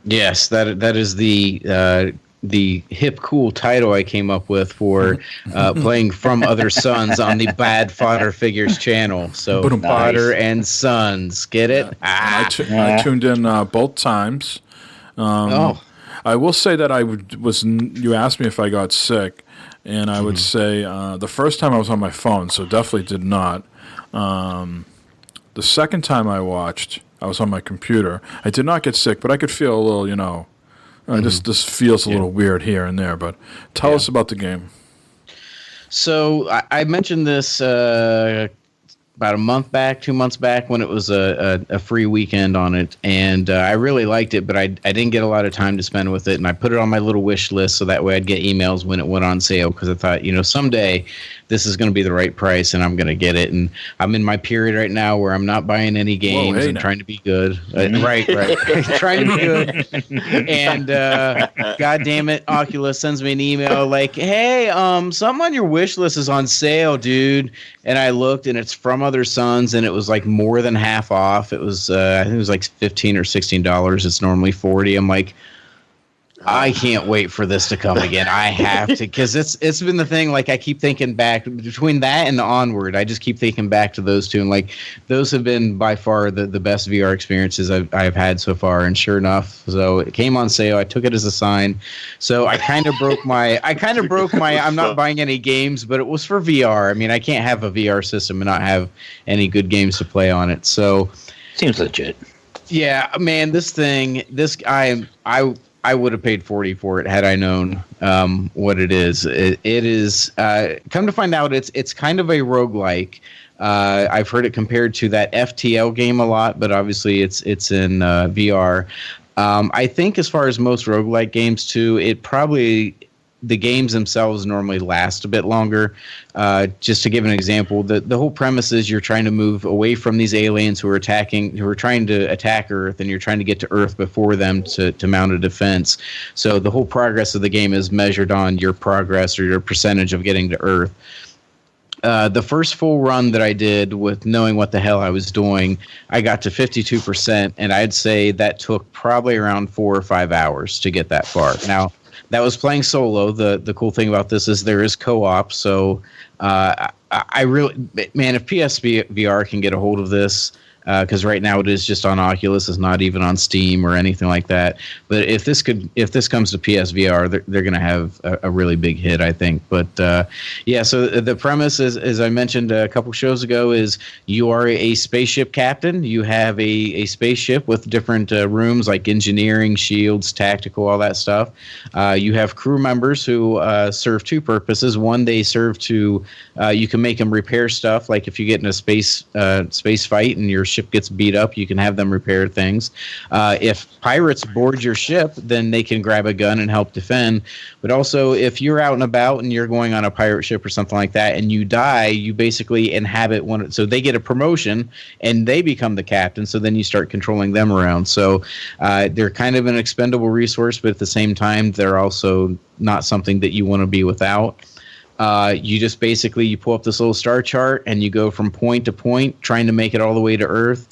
Yes, that is the hip, cool title I came up with for playing From Other Sons on the Bad Fodder Figures channel. So Fodder and Sons, get it? I tuned in both times. I will say that you asked me if I got sick, and I would say the first time I was on my phone, so definitely did not. The second time I watched, I was on my computer. I did not get sick, but I could feel a little, this feels a little weird here and there. But tell us about the game. So I mentioned this about a month back, 2 months back, when it was a free weekend on it, and I really liked it, but I didn't get a lot of time to spend with it, and I put it on my little wish list so that way I'd get emails when it went on sale, because I thought, someday this is going to be the right price and I'm going to get it. And I'm in my period right now where I'm not buying any games and trying to be good. Right. Trying to be good. And God damn it, Oculus sends me an email like, hey, something on your wish list is on sale, dude. And I looked, and it's From Other Sons, and it was like more than half off. It was I think it was like $15 or $16. It's normally $40. I'm like, I can't wait for this to come again. I have to, because it's been the thing. Like, I keep thinking back between that and Onward. I just keep thinking back to those two, and like those have been by far the best VR experiences I've had so far. And sure enough, so it came on sale. I took it as a sign. So I kind of broke my. I'm not buying any games, but it was for VR. I mean, I can't have a VR system and not have any good games to play on it. So seems legit. Yeah, man, I would have paid $40 for it had I known what it is. It is come to find out it's kind of a roguelike. I've heard it compared to that FTL game a lot, but obviously it's in VR. I think as far as most roguelike games too, it probably the games themselves normally last a bit longer. Just to give an example, the whole premise is you're trying to move away from these aliens who are trying to attack Earth, and you're trying to get to Earth before them to mount a defense. So the whole progress of the game is measured on your progress or your percentage of getting to Earth. The first full run that I did with knowing what the hell I was doing, I got to 52%, and I'd say that took probably around 4 or 5 hours to get that far. Now, that was playing solo. The cool thing about this is there is co-op, so I really, man, if PSVR can get a hold of this, because right now it is just on Oculus, it's not even on Steam or anything like that. But if this comes to PSVR, they're going to have a really big hit, I think. But yeah, so the premise is, as I mentioned a couple shows ago, is you are a spaceship captain. You have a spaceship with different rooms like engineering, shields, tactical, all that stuff. You have crew members who serve two purposes. One, they serve to you can make them repair stuff. Like if you get in a space fight and your ship gets beat up, you can have them repair things. If pirates board your ship, then they can grab a gun and help defend. But also, if you're out and about and you're going on a pirate ship or something like that and you die, you basically inhabit one. So they get a promotion and they become the captain. So then you start controlling them around. So they're kind of an expendable resource, but at the same time, they're also not something that you want to be without. You just basically you pull up this little star chart and you go from point to point trying to make it all the way to Earth.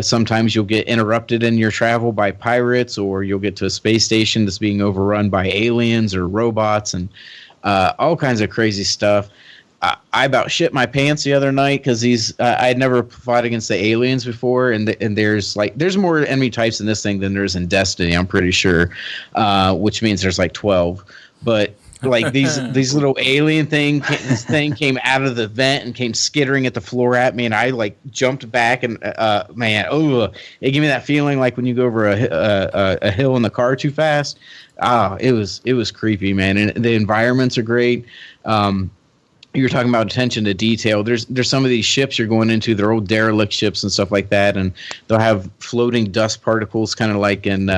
Sometimes you'll get interrupted in your travel by pirates, or you'll get to a space station that's being overrun by aliens or robots and all kinds of crazy stuff. I about shit my pants the other night because I had never fought against the aliens before, and there's more enemy types in this thing than there's in Destiny, I'm pretty sure, which means there's like 12. But like these little alien this thing came out of the vent and came skittering at the floor at me, and I like jumped back and man, it gave me that feeling like when you go over a hill in the car too fast. It was creepy, man, and the environments are great. You're talking about attention to detail. There's some of these ships you're going into, they're old derelict ships and stuff like that, and they'll have floating dust particles, kind of like in.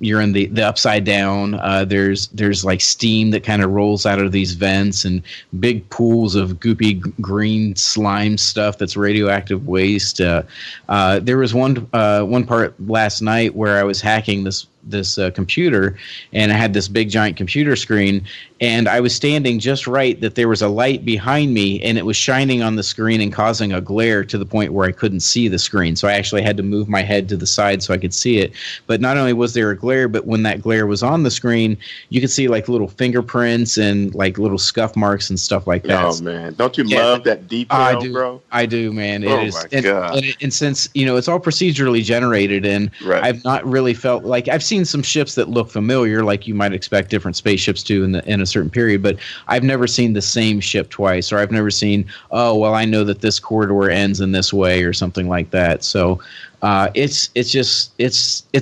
You're in the Upside Down. There's like steam that kind of rolls out of these vents and big pools of goopy green slime stuff that's radioactive waste. There was one part last night where I was hacking this computer, and I had this big giant computer screen, and I was standing just right that there was a light behind me, and it was shining on the screen and causing a glare to the point where I couldn't see the screen. So I actually had to move my head to the side so I could see it. But not only was there a glare, but when that glare was on the screen, you could see like little fingerprints and like little scuff marks and stuff like that. Oh man, don't you love that detail, bro? I do, man. It is, my God. And since it's all procedurally generated, and right. I've not really felt like I've seen some ships that look familiar, like you might expect different spaceships to in a certain period, but I've never seen the same ship twice, or I've never seen, I know that this corridor ends in this way or something like that. So it's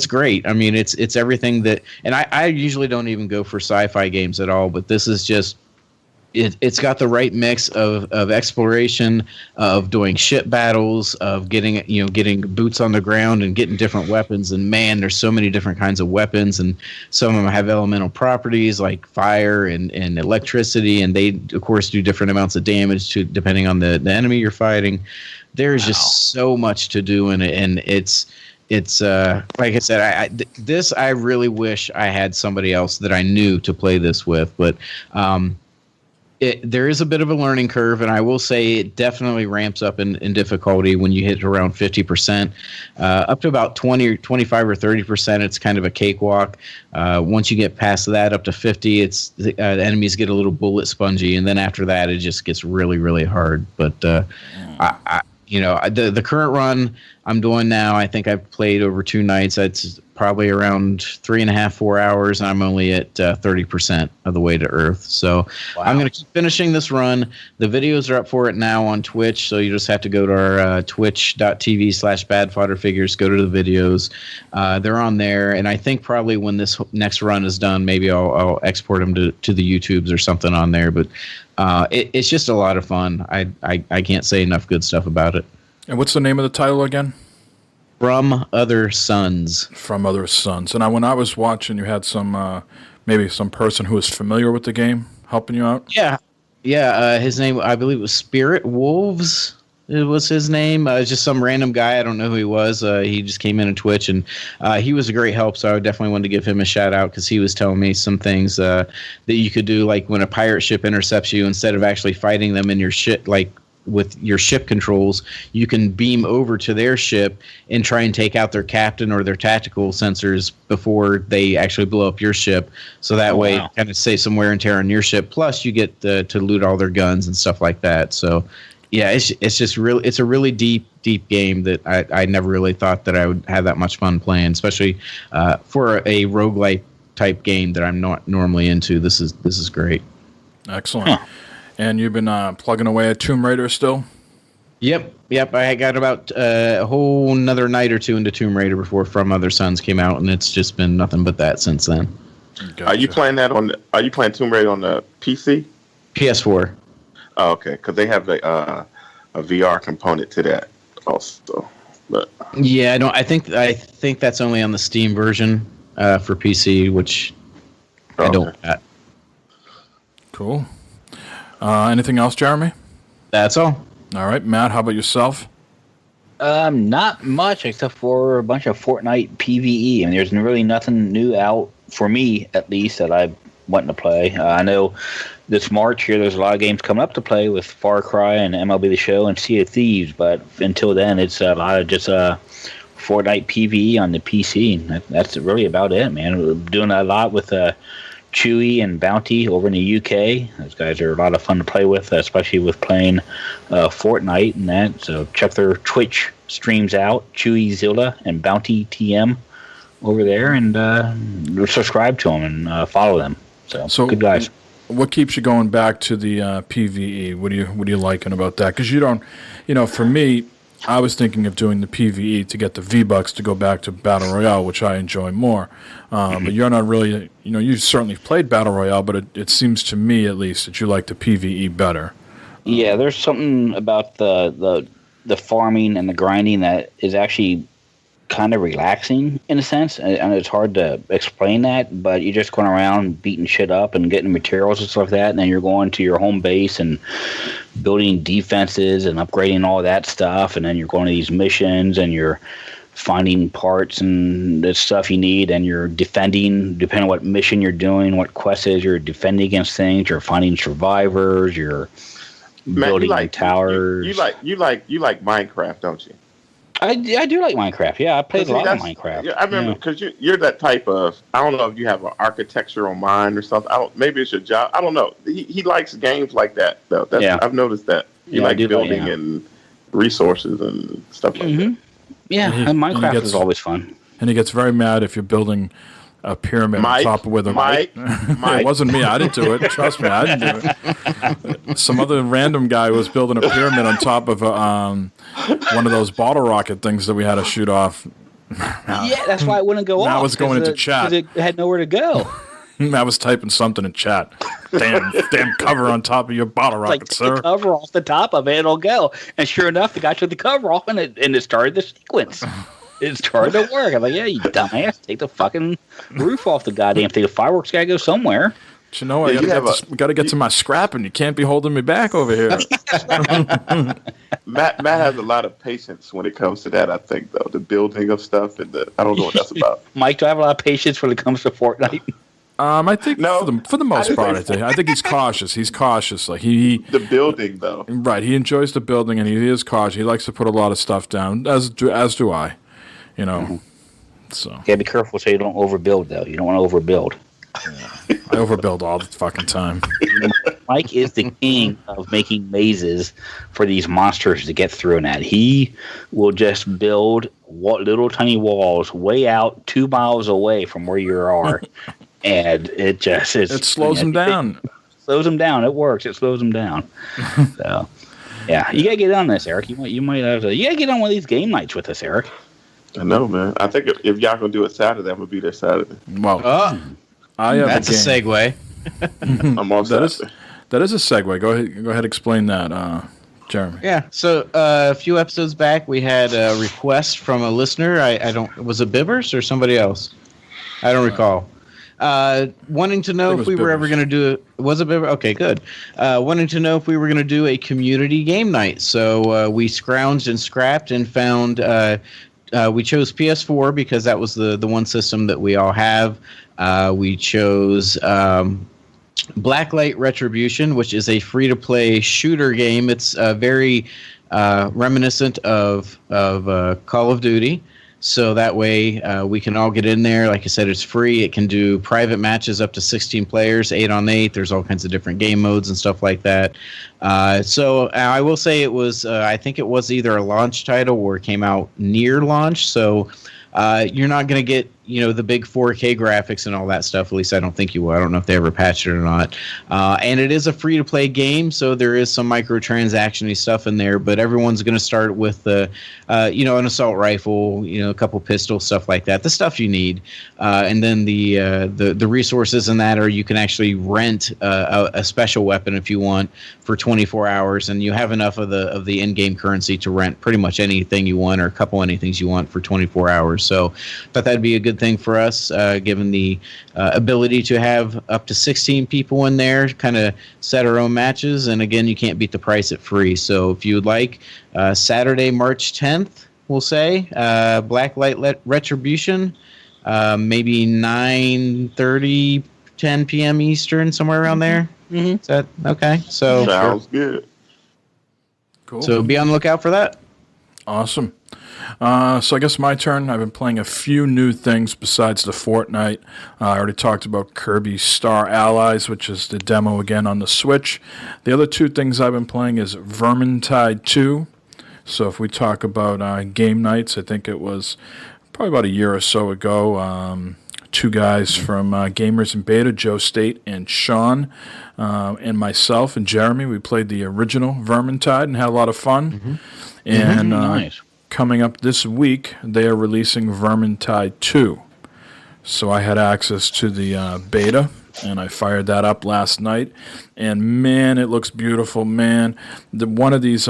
great. I mean, it's everything that, and I usually don't even go for sci-fi games at all, but this is just, it's got the right mix of exploration, of doing ship battles, of getting boots on the ground and getting different weapons. And man, there's so many different kinds of weapons, and some of them have elemental properties like fire and electricity, and they of course do different amounts of damage depending on the enemy you're fighting. There's just so much to do in it, and it's like I said, I really wish I had somebody else that I knew to play this with, but there is a bit of a learning curve, and I will say it definitely ramps up in difficulty when you hit around 50%. Up to about 20 or 25 or 30%, it's kind of a cakewalk. Once you get past that, up to 50, the enemies get a little bullet spongy, and then after that, it just gets really, really hard. But the current run I'm doing now, I think I've played over 2 nights. It's probably around 3.5, 4 hours, and I'm only at 30% of the way to Earth. So I'm going to keep finishing this run. The videos are up for it now on Twitch, so you just have to go to our twitch.tv/badfodderfigures, go to the videos. They're on there, and I think probably when this next run is done, maybe I'll export them to the YouTubes or something on there. But it's just a lot of fun. I can't say enough good stuff about it. And what's the name of the title again? From Other Suns. From Other Suns. And when I was watching, you had some maybe some person who is familiar with the game helping you out? Yeah. His name, I believe, was Spirit Wolves. It was his name. Just some random guy. I don't know who he was. He just came in on Twitch, and he was a great help. So I definitely wanted to give him a shout out because he was telling me some things that you could do, like when a pirate ship intercepts you, instead of actually fighting them in your ship, like with your ship controls, you can beam over to their ship and try and take out their captain or their tactical sensors before they actually blow up your ship. So that way, kind of save some wear and tear on your ship. Plus, you get to loot all their guns and stuff like that. So. Yeah, it's just really, it's a really deep game that I never really thought that I would have that much fun playing, especially for a roguelike type game that I'm not normally into. This is great. Excellent. Huh. And you've been plugging away at Tomb Raider still? Yep. I got about a whole another night or two into Tomb Raider before From Other Suns came out, and it's just been nothing but that since then. Gotcha. Are you playing Tomb Raider on the PC? PS4. Oh, okay, because they have a VR component to that also. But yeah, I think that's only on the Steam version for PC, which I don't. Cool. Anything else, Jeremy? That's all. All right, Matt. How about yourself? Not much except for a bunch of Fortnite PvE. I mean, there's really nothing new out for me, at least, that I want to play. I know. This March here, there's a lot of games coming up to play with Far Cry and MLB The Show and Sea of Thieves, but until then, it's a lot of just Fortnite PvE on the PC. That's really about it, man. We're doing a lot with Chewy and Bounty over in the UK. Those guys are a lot of fun to play with, especially with playing Fortnite and that. So check their Twitch streams out, Chewy Zilla and Bounty TM over there, and subscribe to them and follow them. So good guys. What keeps you going back to the PvE? What are you liking about that? Because you don't, for me, I was thinking of doing the PvE to get the V-Bucks to go back to Battle Royale, which I enjoy more. But you're not really, you've certainly played Battle Royale, but it seems to me, at least, that you like the PvE better. Yeah, there's something about the farming and the grinding that is actually kind of relaxing in a sense, and it's hard to explain that, but you're just going around beating shit up and getting materials and stuff like that, and then you're going to your home base and building defenses and upgrading all that stuff, and then you're going to these missions and you're finding parts and the stuff you need, and you're defending, depending on what mission you're doing, what quest is, you're defending against things, you're finding survivors, you're building towers. You like Minecraft, don't you? I do like Minecraft. Yeah, I played a lot of Minecraft. Yeah, I remember because you're that type of. I don't know if you have an architectural mind or something. Maybe it's your job. I don't know. He likes games like that though. I've noticed that he likes building and resources and stuff like that. Yeah, and Minecraft is always fun. And he gets very mad if you're building a pyramid on top of where Mike. It wasn't me. I didn't do it. Trust me, I didn't do it. Some other random guy was building a pyramid on top of one of those bottle rocket things that we had to shoot off. Yeah, that's why it wouldn't go off. Now I was going into chat. Because it had nowhere to go. I was typing something in chat. Damn cover on top of your bottle rocket, sir. The cover off the top of it, it'll go. And sure enough, the guy took the cover off, and it started the sequence. It started to work. I'm like, yeah, you dumbass. Take the fucking roof off the goddamn thing. The fireworks got to go somewhere. But I got to get to my scrapping. You can't be holding me back over here. Matt has a lot of patience when it comes to that, I think, though. The building of stuff. And I don't know what that's about. Mike, do I have a lot of patience when it comes to Fortnite? I think for the most part, I think he's cautious. He's cautious. Like the building, though. Right. He enjoys the building, and he is cautious. He likes to put a lot of stuff down, as do I. So yeah, be careful so you don't overbuild, though. You don't want to overbuild. Yeah. I overbuild all the fucking time. Mike is the king of making mazes for these monsters to get through and at. He will just build little tiny walls way out 2 miles away from where you are, and it slows them down. Slows them down. It works. It slows them down. So, yeah, you gotta get on this, Eric. You might have to. You gotta get on one of these game nights with us, Eric. I know, man. I think if y'all gonna do it Saturday, I'm gonna be there Saturday. Well, that's a segue. I'm on Saturday. That is a segue. Go ahead, explain that, Jeremy. Yeah. So a few episodes back, we had a request from a listener. I don't. Was it Bibbers or somebody else? I don't recall. Wanting to know I if think it we was were ever Bibbers. going to do it. Was it Bibbers? Okay, good. Wanting to know if we were going to do a community game night. So we scrounged and scrapped and found. We chose PS4 because that was the one system that we all have. We chose Blacklight Retribution, which is a free-to-play shooter game. It's very reminiscent of Call of Duty. So that way we can all get in there. Like I said, it's free. It can do private matches up to 16 players, 8 on 8. There's all kinds of different game modes and stuff like that. So I will say it was, I think it was either a launch title or it came out near launch. So you're not going to get, the big 4K graphics and all that stuff. At least I don't think you will. I don't know if they ever patched it or not. And it is a free-to-play game, so there is some microtransaction-y stuff in there. But everyone's going to start with an assault rifle, a couple pistols, stuff like that. The stuff you need, and then the resources in that are you can actually rent a special weapon if you want for 24 hours, and you have enough of the in-game currency to rent pretty much anything you want or a couple anythings you want for 24 hours. So thought that'd be a good thing for us, given the ability to have up to 16 people in there, kind of set our own matches. And again, you can't beat the price at free. So if you would like, Saturday, March 10th, we'll say, Blacklight Retribution, maybe 9:30, 10 p.m. Eastern, somewhere around there. Mm-hmm. Is that okay? So Sounds good. Cool. So be on the lookout for that. Awesome. So I guess my turn. I've been playing a few new things besides the Fortnite. I already talked about Kirby Star Allies, which is the demo again on the Switch. The other two things I've been playing is Vermintide 2. So if we talk about game nights, I think it was probably about a year or so ago. Two guys from Gamers in Beta, Joe State and Sean, and myself and Jeremy. We played the original Vermintide and had a lot of fun. Mm-hmm. And Nice. coming up this week, they are releasing Vermintide 2. So I had access to the beta, and I fired that up last night. And man, it looks beautiful, man. One of these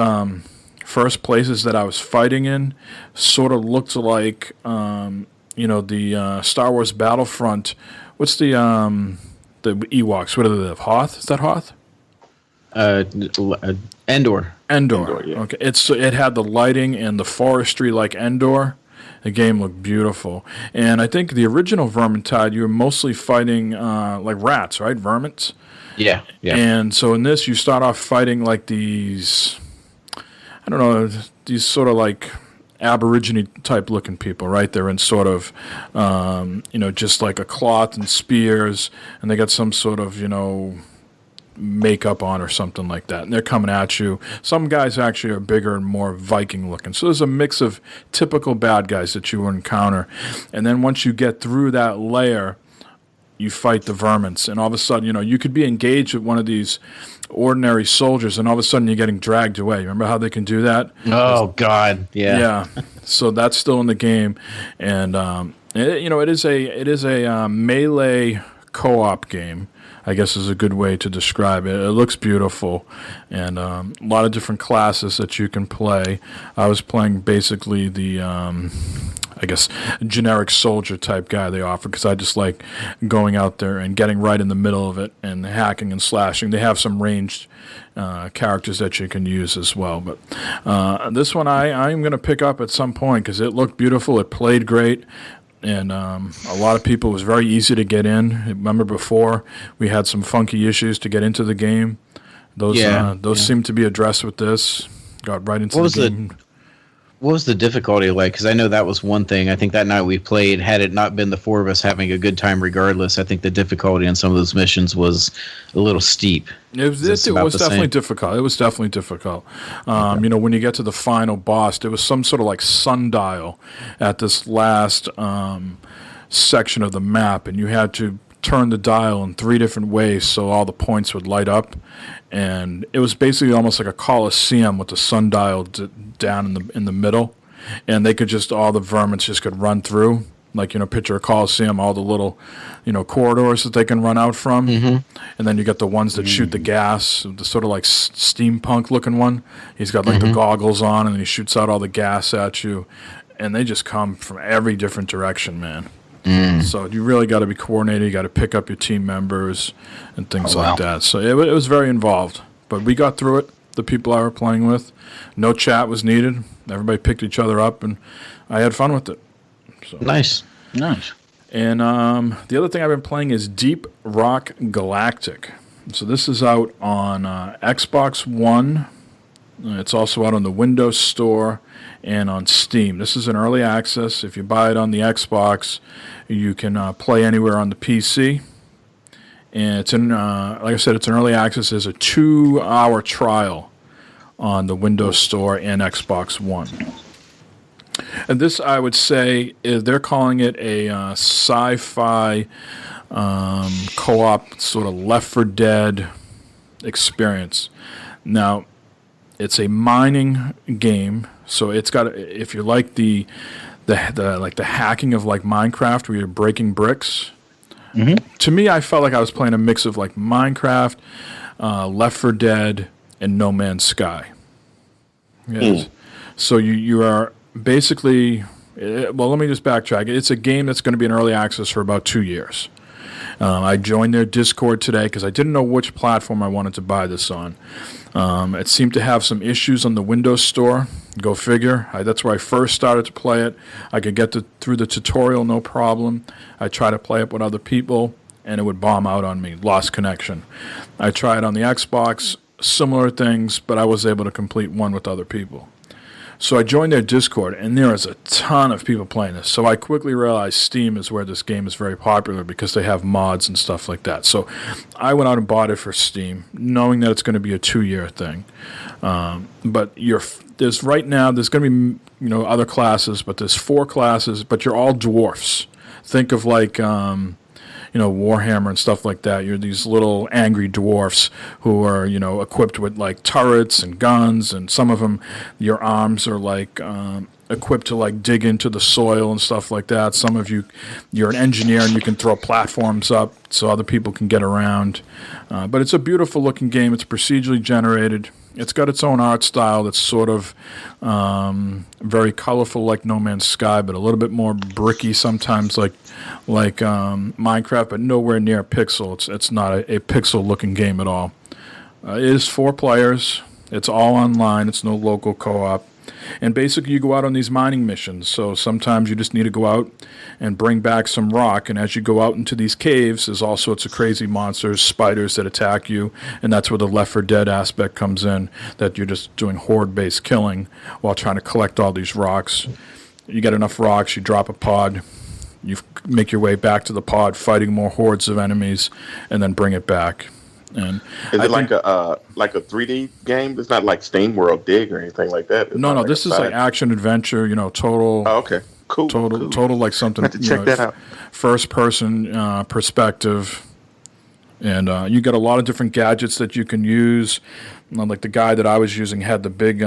first places that I was fighting in sort of looked like, the Star Wars Battlefront. What's the Ewoks? What do they have? Hoth? Is that Hoth? Endor. Endor. Yeah. Okay, it had the lighting and the forestry like Endor. The game looked beautiful, and I think the original Vermintide, you were mostly fighting like rats, right? Vermins. Yeah. And so in this, you start off fighting like these, I don't know, these sort of like Aborigine type looking people, right? They're in sort of, just like a cloth and spears, and they got some sort of, makeup on or something like that, and they're coming at you. Some guys actually are bigger and more Viking looking, so there's a mix of typical bad guys that you will encounter. And then once you get through that layer, you fight the vermins, and all of a sudden, you could be engaged with one of these ordinary soldiers, and all of a sudden you're getting dragged away. Remember how they can do that? Oh God, yeah. So that's still in the game, and it is a melee co-op game, I guess is a good way to describe it. It looks beautiful, and a lot of different classes that you can play. I was playing basically the, generic soldier type guy they offer, because I just like going out there and getting right in the middle of it and hacking and slashing. They have some ranged characters that you can use as well. But this one I'm going to pick up at some point because it looked beautiful. It played great. And a lot of people, it was very easy to get in. Remember before, we had some funky issues to get into the game. Those seem to be addressed with this. Got right into the game. What was the difficulty like? Because I know that was one thing. I think that night we played, had it not been the four of us having a good time regardless, I think the difficulty on some of those missions was a little steep. It was definitely difficult. It was definitely difficult. When you get to the final boss, there was some sort of like sundial at this last section of the map, and you had to turn the dial in 3 different ways so all the points would light up. And it was basically almost like a coliseum with the sundial down in the middle, and they could all the vermins just could run through, like picture a coliseum, all the little corridors that they can run out from. And then you got the ones that shoot the gas, the sort of like steampunk looking one. He's got like the goggles on, and he shoots out all the gas at you, and they just come from every different direction, man. So you really got to be coordinated. You got to pick up your team members and things like that. So it was very involved. But we got through it, the people I were playing with. No chat was needed. Everybody picked each other up, and I had fun with it. So. Nice. And the other thing I've been playing is Deep Rock Galactic. So this is out on Xbox One. It's also out on the Windows Store and on Steam. This is an early access. If you buy it on the Xbox, you can play anywhere on the PC. And it's in, like I said, it's an early access. There's a 2-hour trial on the Windows Store and Xbox One. And this, I would say, is they're calling it a sci-fi co-op sort of Left 4 Dead experience. Now, it's a mining game, so it's got, if you like the hacking of like Minecraft where you're breaking bricks. To me, I felt like I was playing a mix of like Minecraft, Left 4 Dead, and No Man's Sky. Yes. So you are basically, well, let me just backtrack. It's a game that's going to be in early access for about 2 years. I joined their Discord today because I didn't know which platform I wanted to buy this on. It seemed to have some issues on the Windows Store. Go figure. That's where I first started to play it. I could get through the tutorial, no problem. I tried to play it with other people, and it would bomb out on me. Lost connection. I tried on the Xbox, similar things, but I was able to complete one with other people. So I joined their Discord, and there is a ton of people playing this. So I quickly realized Steam is where this game is very popular because they have mods and stuff like that. So I went out and bought it for Steam, knowing that it's going to be a 2-year thing. But there's right now, there's going to be other classes, but there's 4 classes, but you're all dwarfs. Think of like Warhammer and stuff like that. You're these little angry dwarfs who are, equipped with like turrets and guns, and some of them, your arms are like equipped to like dig into the soil and stuff like that. Some of you're an engineer and you can throw platforms up so other people can get around. But it's a beautiful looking game. It's procedurally generated. It's got its own art style that's sort of very colorful like No Man's Sky, but a little bit more bricky sometimes like Minecraft, but nowhere near pixel. It's not a pixel-looking game at all. It is 4 players. It's all online. It's no local co-op. And basically you go out on these mining missions. So sometimes you just need to go out and bring back some rock. And as you go out into these caves, there's all sorts of crazy monsters, spiders that attack you. And that's where the Left 4 Dead aspect comes in, that you're just doing horde-based killing while trying to collect all these rocks. You get enough rocks, you drop a pod. You make your way back to the pod, fighting more hordes of enemies, and then bring it back. And is it like a 3D game? It's not like Steam World Dig or anything like that. No, like this is like action adventure. Total. Oh, okay, cool. Total like something. I have to check that out. First person perspective, and you get a lot of different gadgets that you can use. Like the guy that I was using had the big.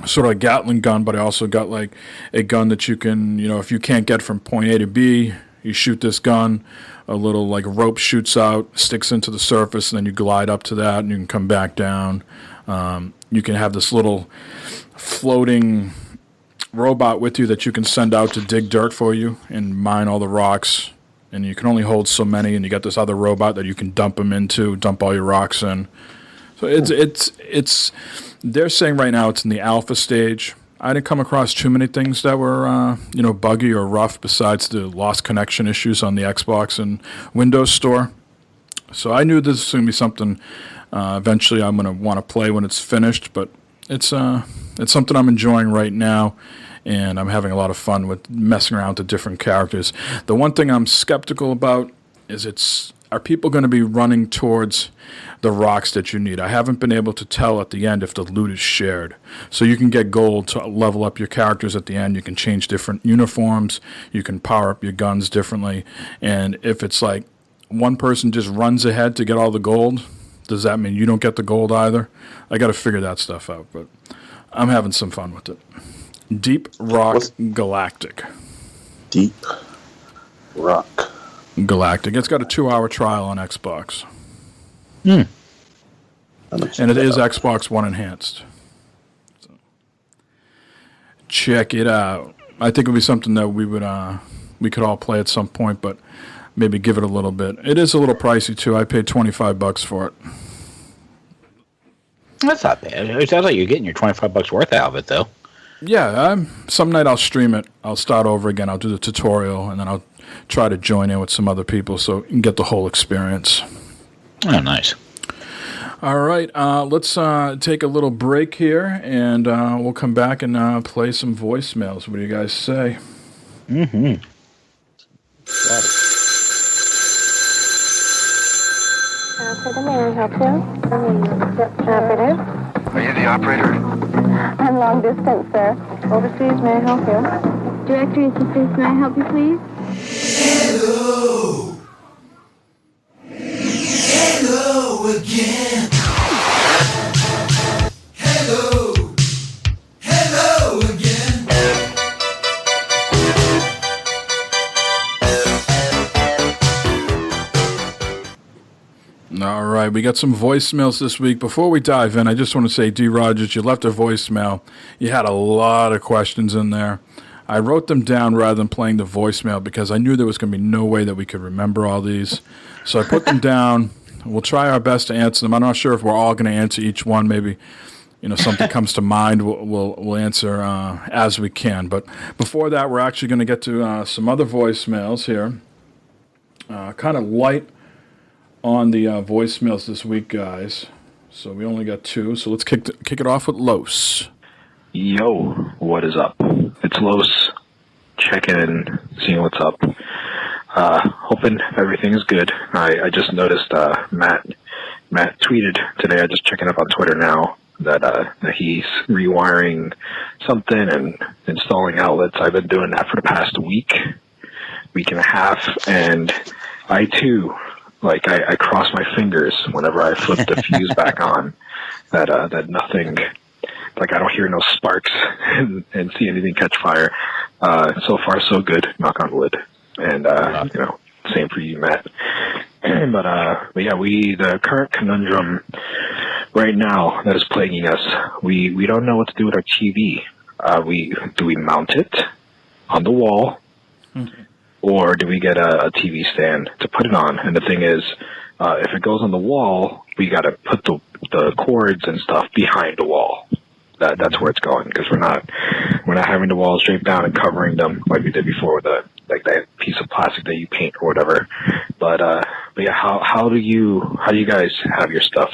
Sort of a Gatling gun, but I also got like a gun that you can, if you can't get from point A to B, you shoot this gun, a little like rope shoots out, sticks into the surface, and then you glide up to that and you can come back down. You can have this little floating robot with you that you can send out to dig dirt for you and mine all the rocks. And you can only hold so many, and you got this other robot that you can dump all your rocks in. So it's they're saying right now it's in the alpha stage. I didn't come across too many things that were buggy or rough besides the lost connection issues on the Xbox and Windows Store. So I knew this was going to be something eventually I'm going to want to play when it's finished. But it's something I'm enjoying right now, and I'm having a lot of fun with messing around with the different characters. The one thing I'm skeptical about is are people going to be running towards the rocks that you need? I haven't been able to tell at the end if the loot is shared. So you can get gold to level up your characters at the end. You can change different uniforms. You can power up your guns differently. And if it's like one person just runs ahead to get all the gold, does that mean you don't get the gold either? I got to figure that stuff out, but I'm having some fun with it. Deep Rock Galactic. Deep Rock Galactic. It's got a 2-hour trial on Xbox. Hmm. And it is Xbox One enhanced. So, check it out. I think it would be something that we would we could all play at some point, but maybe give it a little bit. It is a little pricey too. I paid $25 for it. That's not bad. It sounds like you're getting your $25 worth out of it, though. Yeah, some night I'll stream it. I'll start over again. I'll do the tutorial, and then I'll try to join in with some other people so you can get the whole experience. Oh, nice. All right, let's take a little break here, and we'll come back and play some voicemails. What do you guys say? Mm-hmm. Operator, may I help you? Operator? Are you the operator? I'm long distance, sir. Overseas, may I help you? Directory assistance, may I help you, please? Hello. Hello again. Hello. Hello again. All right, we got some voicemails this week. Before we dive in, I just want to say, D. Rogers, you left a voicemail. You had a lot of questions in there. I wrote them down rather than playing the voicemail because I knew there was going to be no way that we could remember all these. So I put them down. We'll try our best to answer them. I'm not sure if we're all going to answer each one. Maybe, something comes to mind. We'll answer as we can. But before that, we're actually going to get to some other voicemails here. Kind of light on the voicemails this week, guys. So we only got 2. So let's kick it off with Los. Yo, what is up? It's Los. Checking in, seeing what's up. Hoping everything is good. I just noticed Matt tweeted today. I just checking up on Twitter now that he's rewiring something and installing outlets. I've been doing that for the past week and a half, and I too, I cross my fingers whenever I flip the fuse back on that nothing. I don't hear no sparks and see anything catch fire. So far, so good. Knock on wood. And, same for you, Matt. But yeah, the current conundrum right now that is plaguing us, we don't know what to do with our TV. Do we mount it on the wall, or do we get a TV stand to put it on? And the thing is, if it goes on the wall, we got to put the cords and stuff behind the wall. That's where it's going, because we're not having the walls draped down and covering them like we did before with that piece of plastic that you paint or whatever. But yeah, how do you guys have your stuff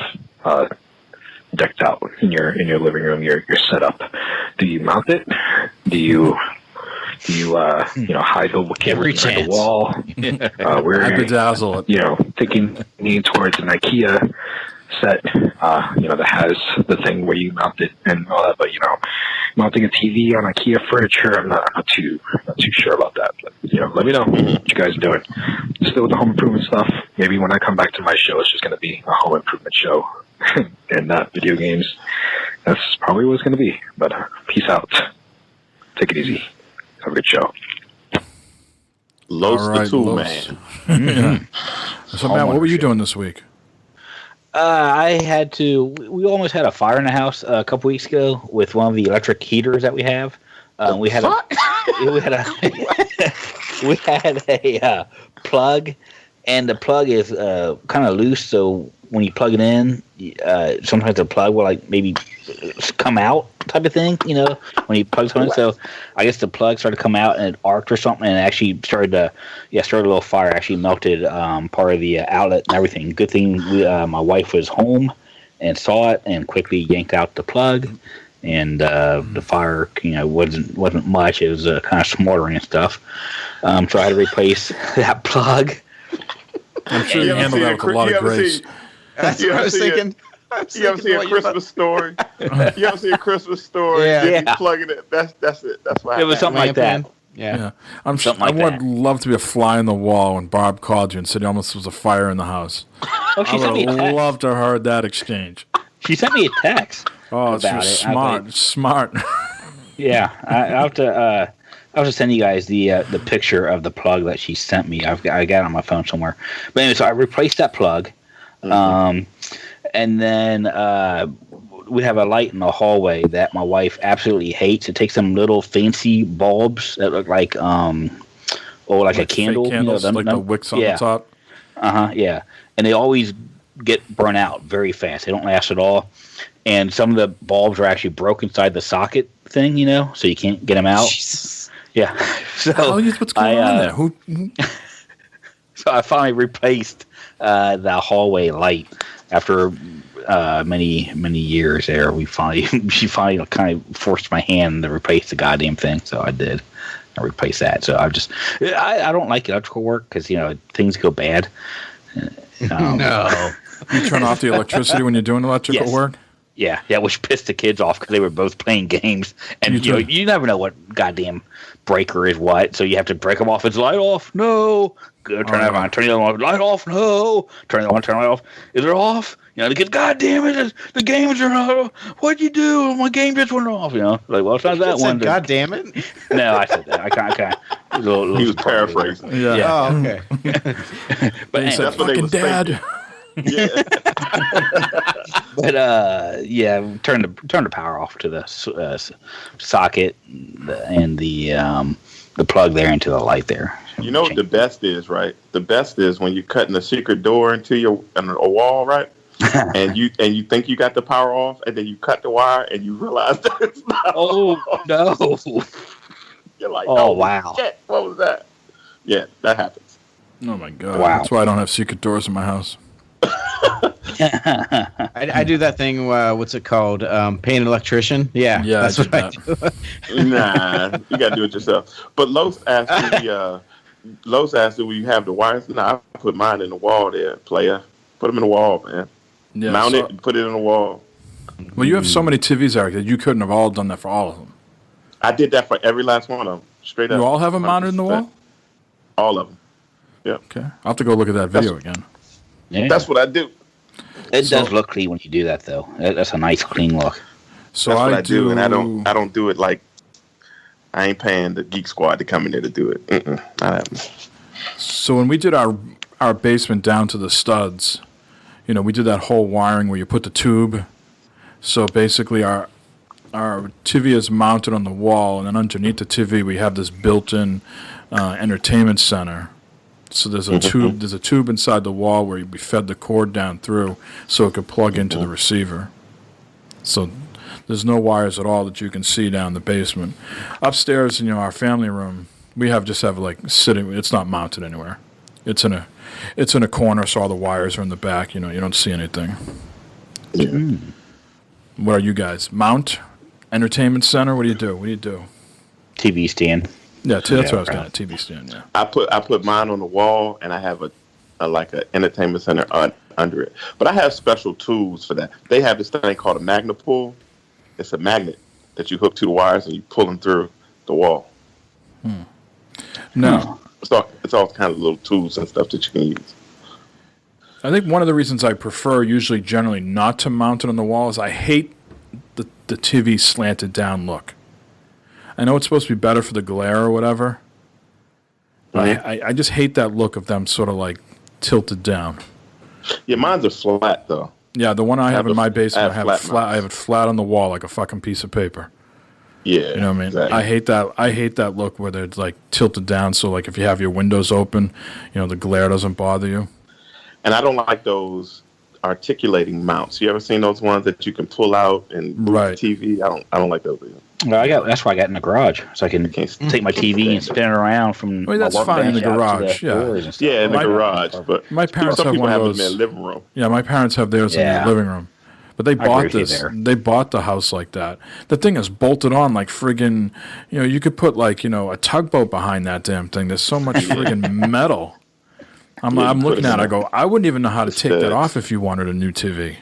decked out in your living room, your setup? Do you mount it? Do you hide the cable behind the wall? We're bedazzle it. Leaning towards an IKEA set, that has the thing where you mount it and all that. But mounting a TV on IKEA furniture, I'm not too sure about that. But let me know what you guys are doing. Still with the home improvement stuff. Maybe when I come back to my show, it's just going to be a home improvement show and not video games. That's probably what it's going to be. But peace out. Take it easy. Have a good show. Los the Tool Man. Yeah. So, Matt, what were you doing this week? I had to. We almost had a fire in the house a couple weeks ago with one of the electric heaters that we have. We had a plug, and the plug is kind of loose. So when you plug it in, sometimes the plug will maybe come out, type of thing. When you plug something. So I guess the plug started to come out and it arced or something, and it actually started a little fire. Actually melted part of the outlet and everything. Good thing my wife was home and saw it and quickly yanked out the plug. And the fire, wasn't much. It was kind of smoldering and stuff. So I had to replace that plug. I'm sure you handled that with a lot of grace. That's what I was thinking. You ever see a Christmas story? You ever see a Christmas story? Yeah. You plug it in. That's it. That's what It was something like that. Yeah. I'm sure, I would love to be a fly on the wall when Barb called you and said almost was a fire in the house. Oh, she sent me a I would text. love to have heard that exchange. She sent me a text. Oh, she about was it. smart. Yeah, I'll have to send you guys the picture of the plug that she sent me. I got it on my phone somewhere. But anyway, so I replaced that plug, and then we have a light in the hallway that my wife absolutely hates. It takes some little fancy bulbs that look like like a fake candle, candles, like the wicks on the top. Yeah, and they always get burnt out very fast. They don't last at all, and some of the bulbs are actually broke inside the socket thing, so you can't get them out. Jesus. Yeah, so What's going on there? Who? So I finally replaced the hallway light after many years. There, she finally kind of forced my hand to replace the goddamn thing. So I did. I replaced that. So I don't like electrical work because things go bad. No. You turn off the electricity when you're doing electrical work? Yeah, which pissed the kids off because they were both playing games, and you never know what goddamn breaker is what, so you have to break them off. It's light off, no. Go turn it on, turn it on, light off, no. Turn it on, turn it off. Is it off? The kids, God damn it, the games are not. What'd you do? My game just went off. Like, well, it's not that one. God damn it. No, I said that. I can't. He was paraphrasing. Yeah. Oh, okay. But he said, "Fucking dad." Yeah. But turn the power off to the socket and the plug there into the light there. You know what the best is, right? The best is when you're cutting a secret door into a wall, right? and you think you got the power off, and then you cut the wire, and you realize that it's not. Oh no! You're like, oh wow! Shit, what was that? Yeah, that happens. Oh my god! Wow. That's why I don't have secret doors in my house. I do that thing. What's it called? Paying an electrician. Yeah, that's what I do. Nah, you gotta do it yourself. But Los asked me, will you have the wires? Nah, I put mine in the wall there, player. Put them in the wall, man. Yeah, Mount it and put it in the wall. Well, you have so many TVs, Eric, that you couldn't have all done that for all of them. I did that for every last one of them, straight up. You all have them mounted in the wall? All of them. Yeah. Okay. I'll have to go look at that video again. Yeah. That's what I do. It does look clean when you do that, though. That's a nice, clean look. So that's what I do, and I don't do it like I ain't paying the Geek Squad to come in there to do it. Not happening. So when we did our basement down to the studs, we did that whole wiring where you put the tube. So basically our TV is mounted on the wall, and then underneath the TV we have this built-in entertainment center. So there's a tube. There's a tube inside the wall where we fed the cord down through, so it could plug into the receiver. So there's no wires at all that you can see down the basement. Upstairs in our family room, we have like sitting. It's not mounted anywhere. It's in a corner, so all the wires are in the back. You don't see anything. Yeah. What are you guys? Mount entertainment center. What do you do? TV stand. Yeah, that's what I was getting at. TV stand. Yeah. I put mine on the wall, and I have a like an entertainment center under it. But I have special tools for that. They have this thing called a magnet pull. It's a magnet that you hook to the wires, and you pull them through the wall. No. It's all kind of little tools and stuff that you can use. I think one of the reasons I prefer generally not to mount it on the wall is I hate the TV slanted down look. I know it's supposed to be better for the glare or whatever, but I just hate that look of them sort of like tilted down. Yeah, mine's are flat though. Yeah, the one I have in my basement, I have it flat on the wall like a fucking piece of paper. Yeah, you know what I mean. Exactly. I hate that look where they're like tilted down, so like if you have your windows open, the glare doesn't bother you. And I don't like those articulating mounts. You ever seen those ones that you can pull out and move the TV? I don't like those either. Well, that's why I got in the garage, so I can take my TV and spin it around from. That's fine in the garage. Yeah, in the garage. But my parents have one of those in their living room. Yeah, my parents have theirs in their living room. But they bought this. They bought the house like that. The thing is bolted on like friggin'. You could put like a tugboat behind that damn thing. There's so much friggin' metal. I'm looking at it. I go, I wouldn't even know how to take that off if you wanted a new TV.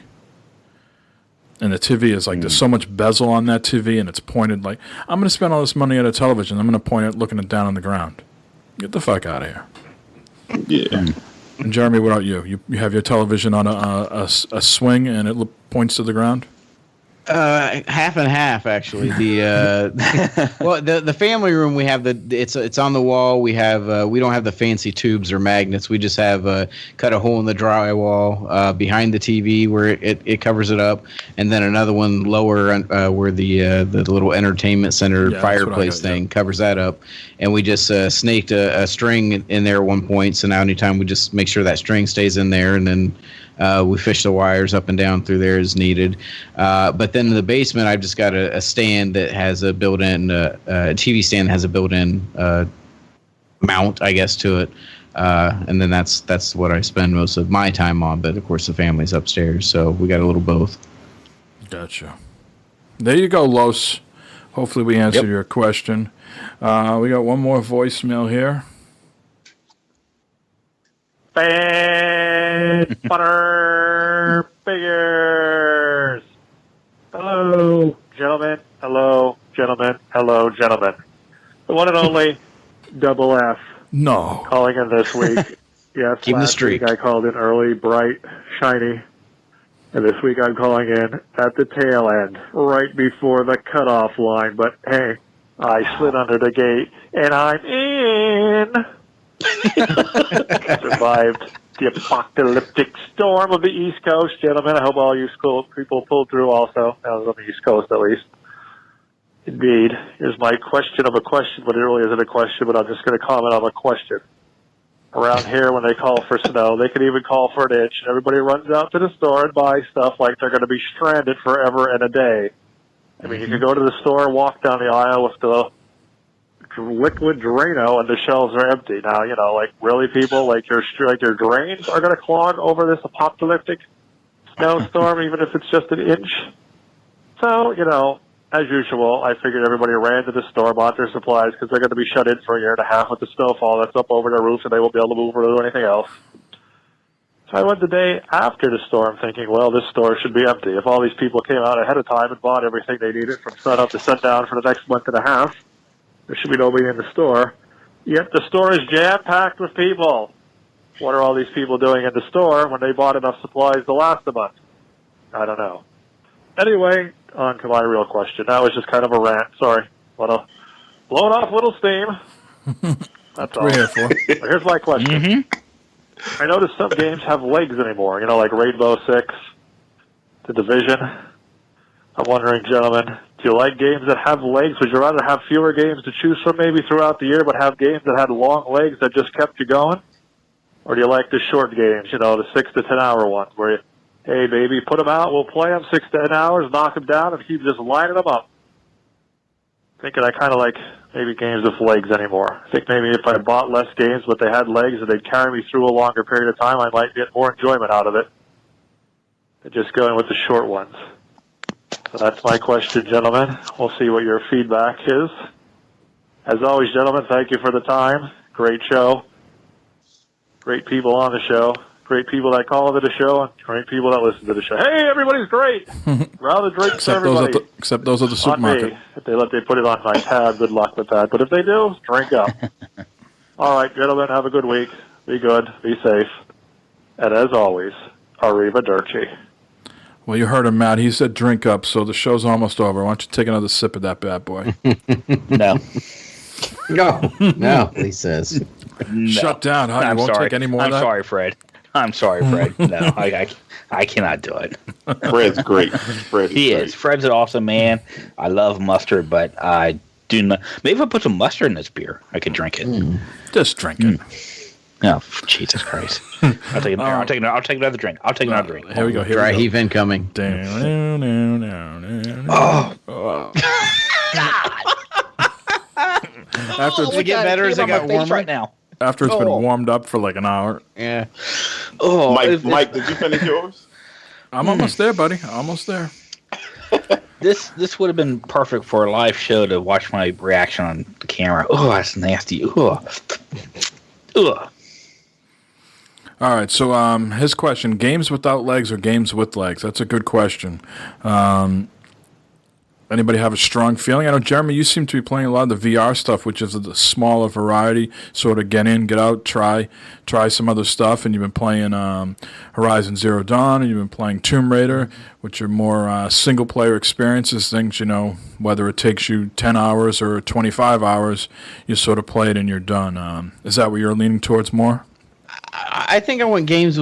And the TV is like, there's so much bezel on that TV, and it's pointed like, I'm going to spend all this money on a television. I'm going to point it looking it down on the ground. Get the fuck out of here. Yeah. And Jeremy, what about you? You have your television on a swing, and it points to the ground? Half and half, actually. The family room we have it's on the wall. We have we don't have the fancy tubes or magnets. We just have cut a hole in the drywall behind the TV where it covers it up, and then another one lower where the little entertainment center fireplace thing covers that up. And we just snaked a string in there at one point. So now anytime we just make sure that string stays in there, and then we fish the wires up and down through there as needed. But then in the basement, I've just got a stand that has a built-in TV stand that has a built-in mount, I guess, to it. And then that's what I spend most of my time on. But of course, the family's upstairs, so we got a little both. Gotcha. There you go, Los. Hopefully, we answered your question. We got one more voicemail here. Fodder figures. Hello, gentlemen. Hello, gentlemen. Hello, gentlemen. The one and only Double F. No. Calling in this week. Yes, Keep the streak. Week I called in early, bright, shiny. And this week I'm calling in at the tail end, right before the cutoff line. But hey, I slid under the gate, and I'm in. Survived the apocalyptic storm of the East Coast, gentlemen. I hope all you school people pulled through also. I was on the East Coast, at least. Indeed. Here's my question of a question, but it really isn't a question, but I'm just going to comment on a question. Around here, when they call for snow, they can even call for an inch, and everybody runs out to the store and buys stuff like they're going to be stranded forever and a day. I mean, you can go to the store, walk down the aisle with the liquid Drano, and the shelves are empty. Now, you know, like, really, people, like your drains are going to clog over this apocalyptic snowstorm, even if it's just an inch. So, you know, as usual, I figured everybody ran to the store, bought their supplies, because they're going to be shut in for a year and a half with the snowfall that's up over their roof, and they won't be able to move or do anything else. So I went the day after the storm thinking, well, this store should be empty. If all these people came out ahead of time and bought everything they needed from sun up to sundown for the next month and a half, there should be nobody in the store. Yet the store is jam-packed with people. What are all these people doing in the store when they bought enough supplies to last a month? I don't know. Anyway, on to my real question. That was just kind of a rant. Sorry. Blown off little steam. That's all. We're here for. But here's my question. Mm-hmm. I noticed some games have legs anymore, you know, like Rainbow Six, The Division. I'm wondering, gentlemen, do you like games that have legs? Would you rather have fewer games to choose from maybe throughout the year, but have games that had long legs that just kept you going? Or do you like the short games, you know, the 6 to 10 hour ones where you, hey, baby, put them out, we'll play them 6 to 10 hours, knock them down, and keep just lining them up? Thinking I kind of like maybe games with legs anymore. I think maybe if I bought less games, but they had legs and they'd carry me through a longer period of time, I might get more enjoyment out of it than just going with the short ones. So that's my question, gentlemen. We'll see what your feedback is. As always, gentlemen, thank you for the time. Great show. Great people on the show. Great people that call into the show, and great people that listen to the show. Hey, everybody's great. Rather drinks for everybody. Except those at the supermarket. If they put it on my tab, good luck with that. But if they do, drink up. All right, gentlemen, have a good week. Be good. Be safe. And as always, arrivederci. Well, you heard him, Matt. He said drink up, so the show's almost over. Why don't you take another sip of that bad boy? No. No, he says. No. Shut down, huh? You won't take any more of that? I'm sorry, Fred. No, I cannot do it. Fred's great. He is. Fred's an awesome man. I love mustard, but I do not. Maybe if I put some mustard in this beer, I could drink it. Just drink it. Oh, Jesus Christ. I'll take another drink. Here we go. Dry heave incoming. Oh. After it's get better as it got warmer right now. After it's been warmed up for like an hour. Yeah. Oh, Mike, did you finish yours? I'm almost there, buddy. Almost there. This would have been perfect for a live show to watch my reaction on the camera. Oh, that's nasty. Ugh. All right, so his question, games without legs or games with legs? That's a good question. Anybody have a strong feeling? I know, Jeremy, you seem to be playing a lot of the VR stuff, which is the smaller variety. Sort of get in, get out, try some other stuff. And you've been playing Horizon Zero Dawn, and you've been playing Tomb Raider, which are more single-player experiences, things, whether it takes you 10 hours or 25 hours, you sort of play it and you're done. Is that what you're leaning towards more? I think I want games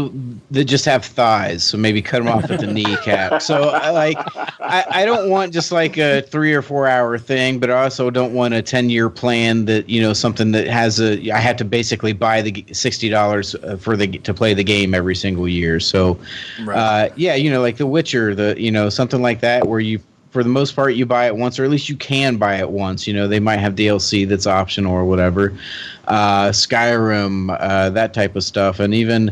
that just have thighs, so maybe cut them off at the kneecap. So I don't want just like a 3 or 4 hour thing, but I also don't want a 10-year plan that something that has I have to basically buy the $60 to play the game every single year. So right. Like The Witcher, something like that where you, for the most part, you buy it once, or at least you can buy it once. They might have DLC that's optional or whatever. Skyrim, that type of stuff, and even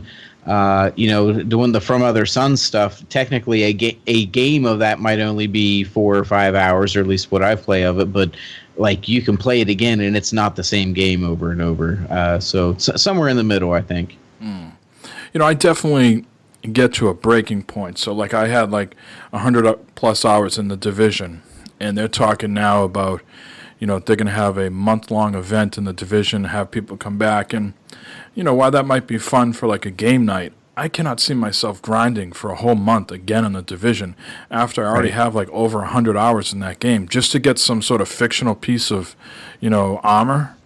doing the From Other Suns stuff. Technically, a game of that might only be 4 or 5 hours, or at least what I play of it. But like, you can play it again, and it's not the same game over and over. So somewhere in the middle, I think. I definitely get to a breaking point. So like, I had like 100+ hours in The Division, and they're talking now about they're going to have a month-long event in The Division, have people come back, and while that might be fun for like a game night, I cannot see myself grinding for a whole month again in The Division after I already have like over 100 hours in that game just to get some sort of fictional piece of armor.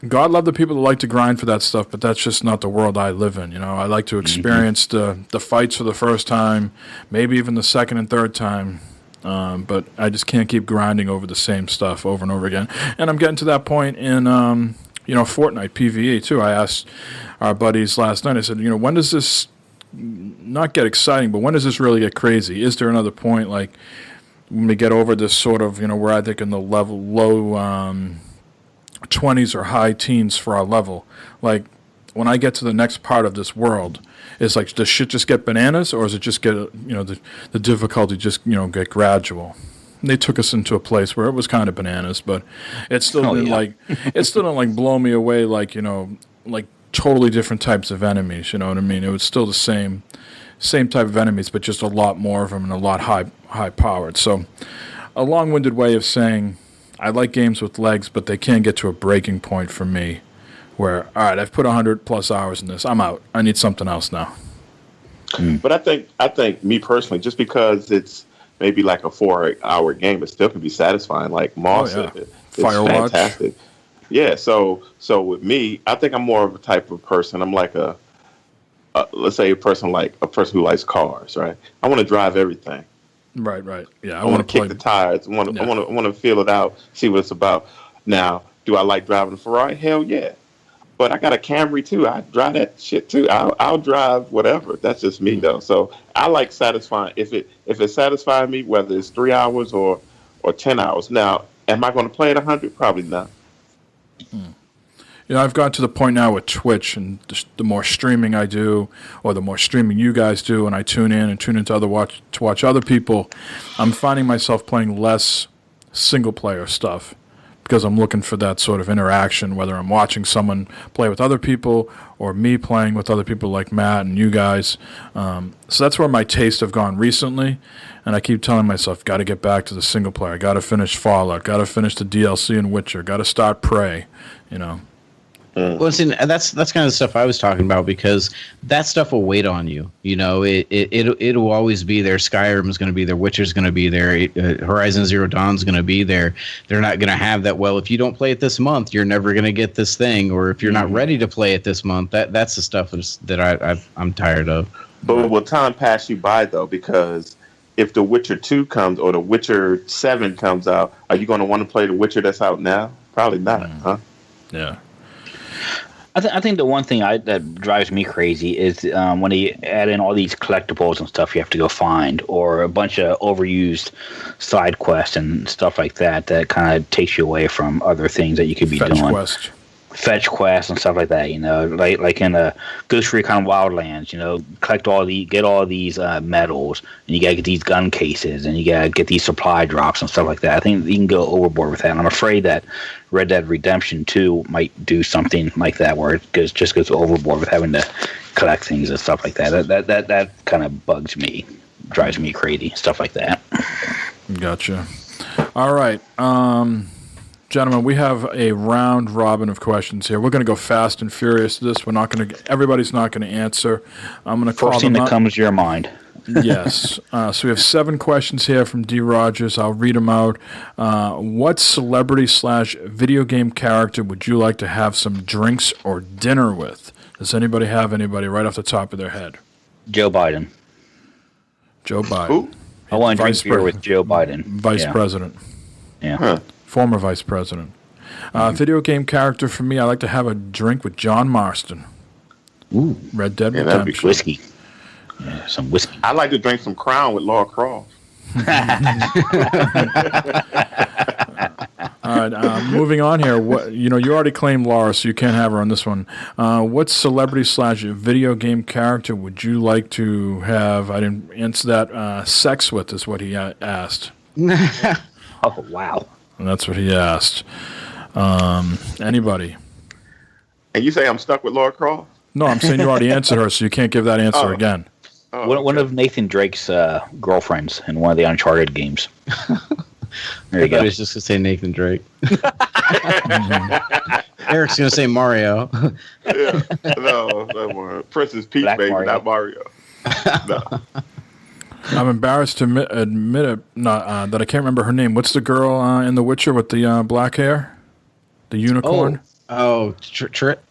God love the people that like to grind for that stuff, but that's just not the world I live in. I like to experience the fights for the first time, maybe even the second and third time, but I just can't keep grinding over the same stuff over and over again. And I'm getting to that point in Fortnite PvE too. I asked our buddies last night, I said, when does this not get exciting, but when does this really get crazy? Is there another point, like when we get over this sort of, where I think in the level low 20s or high teens for our level, like when I get to the next part of this world, it's like, does shit just get bananas, or does it just get the difficulty just get gradual? And they took us into a place where it was kind of bananas, but it still didn't blow me away like like totally different types of enemies. You know what I mean? It was still the same type of enemies, but just a lot more of them and a lot high powered. So a long-winded way of saying, I like games with legs, but they can't get to a breaking point for me where, all right, I've put 100+ hours in this. I'm out. I need something else now. But I think me personally, just because it's maybe like a 4-hour game, it still can be satisfying. Like Moss, it's Firewatch. fantastic. Yeah. So with me, I think I'm more of a type of person. I'm like let's say a person who likes cars, right? I want to drive everything. Right. Yeah, I want to kick the tires. I want to feel it out, see what it's about. Now, do I like driving a Ferrari? Hell yeah. But I got a Camry too. I drive that shit too. I'll drive whatever. That's just me though. So I like satisfying. If it satisfies me, whether it's 3 hours or 10 hours. Now, am I going to play at 100? Probably not. I've gotten to the point now with Twitch, and the more streaming I do, or the more streaming you guys do, and I tune into to watch other people, I'm finding myself playing less single-player stuff because I'm looking for that sort of interaction, whether I'm watching someone play with other people or me playing with other people like Matt and you guys. So that's where my tastes have gone recently, and I keep telling myself, got to get back to the single-player, got to finish Fallout, got to finish the DLC in Witcher, got to start Prey, Well, see, that's kind of the stuff I was talking about, because that stuff will wait on you. It'll always be there. Skyrim's going to be there. Witcher's going to be there. Horizon Zero Dawn's going to be there. They're not going to have that. Well, if you don't play it this month, you're never going to get this thing. Or if you're not ready to play it this month, that's the stuff that I'm tired of. But will time pass you by though? Because if The Witcher 2 comes or The Witcher 7 comes out, are you going to want to play The Witcher that's out now? Probably not, huh? Yeah. I think the one thing that drives me crazy is when they add in all these collectibles and stuff you have to go find, or a bunch of overused side quests and stuff like that kind of takes you away from other things that you could be doing. Fetch quests and stuff like that, like in Ghost Recon Wildlands, get all these medals, and you gotta get these gun cases, and you gotta get these supply drops and stuff like that. I think you can go overboard with that, and I'm afraid that Red Dead Redemption 2 might do something like that, where it just goes overboard with having to collect things and stuff like that. That kind of bugs me. drives me crazy. Stuff like that. Gotcha. All right. Gentlemen, we have a round robin of questions here. We're going to go fast and furious to this. We're not going to. Everybody's not going to answer. I'm going to call First thing them that out. comes to your mind. Yes. So we have 7 questions here from D. Rogers. I'll read them out. What celebrity/video game character would you like to have some drinks or dinner with? Does anybody have anybody right off the top of their head? Joe Biden. Joe Biden. Who? I want to drink Vice beer Pre- with Joe Biden. Vice President. Yeah. Huh. Former Vice President. Video game character for me, I like to have a drink with John Marston. Ooh. Red Dead Yeah, that'd be Redemption. cool. Whiskey. Yeah, some whiskey. I like to drink some Crown with Laura Croft. All right, moving on here. What you already claimed Laura, so you can't have her on this one. What celebrity/video game character would you like to have? I didn't answer that. Sex with is what he asked. Oh, wow. And that's what he asked. Anybody? And you say I'm stuck with Laura Croft? No, I'm saying you already answered her, so you can't give that answer again. Oh, One of Nathan Drake's girlfriends in one of the Uncharted games. There you I thought go. he was just going to say Nathan Drake. Eric's going to say Mario. Yeah. No, Princess Peach, Black baby, Mario. not Mario. No. I'm embarrassed to admit it, that I can't remember her name. What's the girl in The Witcher with the black hair? The unicorn? Oh,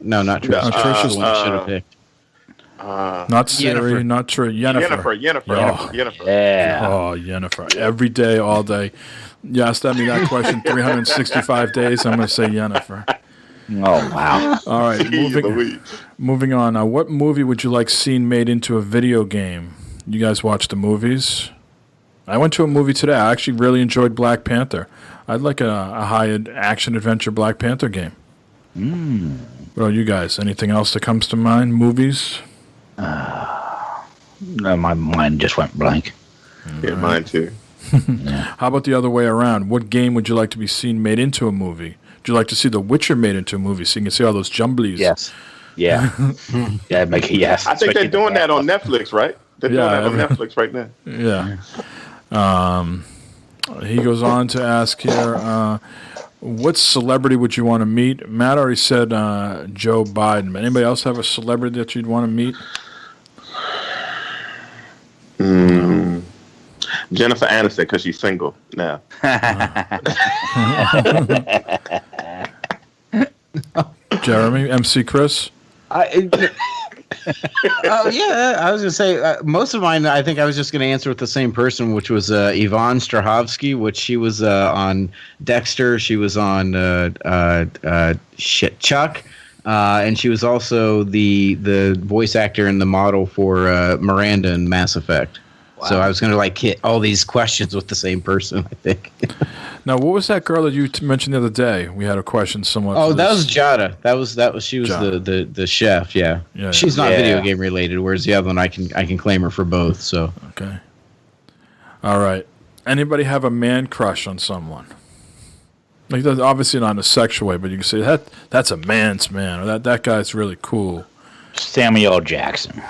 no, not Trish. No, Trish is the one I should have picked. Not Siri, Yennefer. not Trish. Yennefer. Yennefer. Yeah. Oh, Yennefer. Every day, all day. You asked me that question 365 days, I'm going to say Yennefer. Oh, wow. All right, moving on. What movie would you like seen made into a video game? You guys watch the movies? I went to a movie today. I actually really enjoyed Black Panther. I'd like a high action-adventure Black Panther game. What about you guys? Anything else that comes to mind? Movies? No, my mind just went blank. Yeah, mine too. How about the other way around? What game would you like to be seen made into a movie? Would you like to see The Witcher made into a movie so you can see all those jumblies? Yes. Yeah. Yeah, make it yes. I think they're doing that on Netflix, right? They're doing that on Yeah. Netflix right now. Yeah. He goes on to ask here, what celebrity would you want to meet? Matt already said Joe Biden. Anybody else have a celebrity that you'd want to meet? Jennifer Aniston, because she's single now. Jeremy, MC Chris? Oh yeah, I was gonna say most of mine. I think I was just gonna answer with the same person, which was Yvonne Strahovski, which she was on Dexter. She was on Chuck, and she was also the voice actor and the model for Miranda in Mass Effect. Wow. So I was gonna hit all these questions with the same person, I think. Now, what was that girl that you mentioned the other day? We had a question somewhat. Oh, that was Jada. That was she was Jada. the chef. Yeah, she's not video game related. Whereas the other one, I can claim her for both. So okay. All right. Anybody have a man crush on someone? Like that's obviously not in a sexual way, but you can say that's a man's man, or that guy's really cool. Samuel Jackson.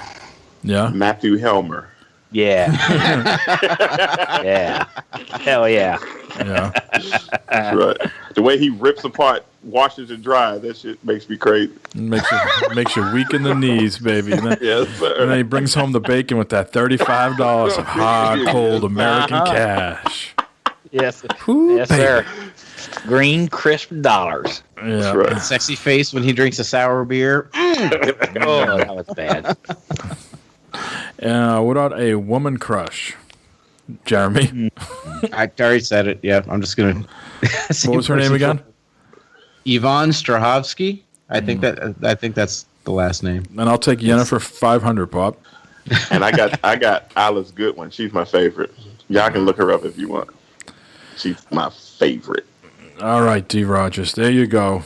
Yeah. Matthew Helmer. Yeah. Yeah. Hell yeah. Yeah. That's right. The way he rips apart, washes and dries, that shit makes me crazy. Makes you weak in the knees, baby. And then, Yes, sir. and then he brings home the bacon with that $35 of hard, cold American cash. Yes. Ooh, Yes, baby. sir. Green, crisp dollars. Yeah. That's right. sexy face when he drinks a sour beer. Oh, that was bad. What about a woman crush? Jeremy? I already said it. Yeah, I'm just gonna. What was her name again? Yvonne Strahovski. I think that's the last name. And I'll take Yennefer 500, Pop. And I got Alice Goodwin. She's my favorite. Y'all can look her up if you want. She's my favorite. All right, D. Rogers. There you go.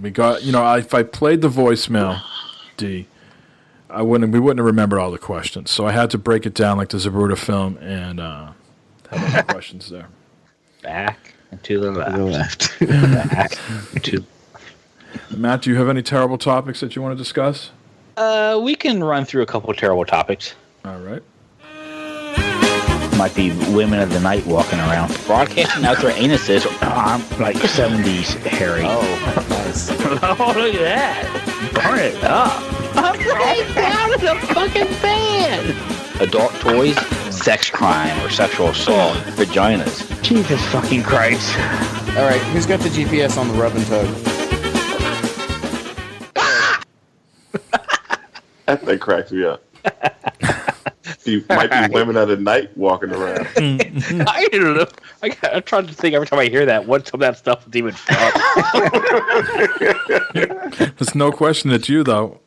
We got, if I played the voicemail, D, we wouldn't have remembered all the questions. So I had to break it down like the Zabruta film and have all the questions there. Back and to the left. Back to. Matt, do you have any terrible topics that you want to discuss? We can run through a couple of terrible topics. All right. might be women of the night walking around, broadcasting out their anuses. Like 70s Harry. Oh, nice. Oh, look at that. Burn it up. I'm right down in the fucking bed. Adult toys, sex crime, or sexual assault, vaginas. Jesus fucking Christ. All right, who's got the GPS on the rub and tug? That thing cracks me up. You might be women of the night walking around. I don't know. I'm trying to think every time I hear that, what some of that stuff is even from. There's no question it's you, though.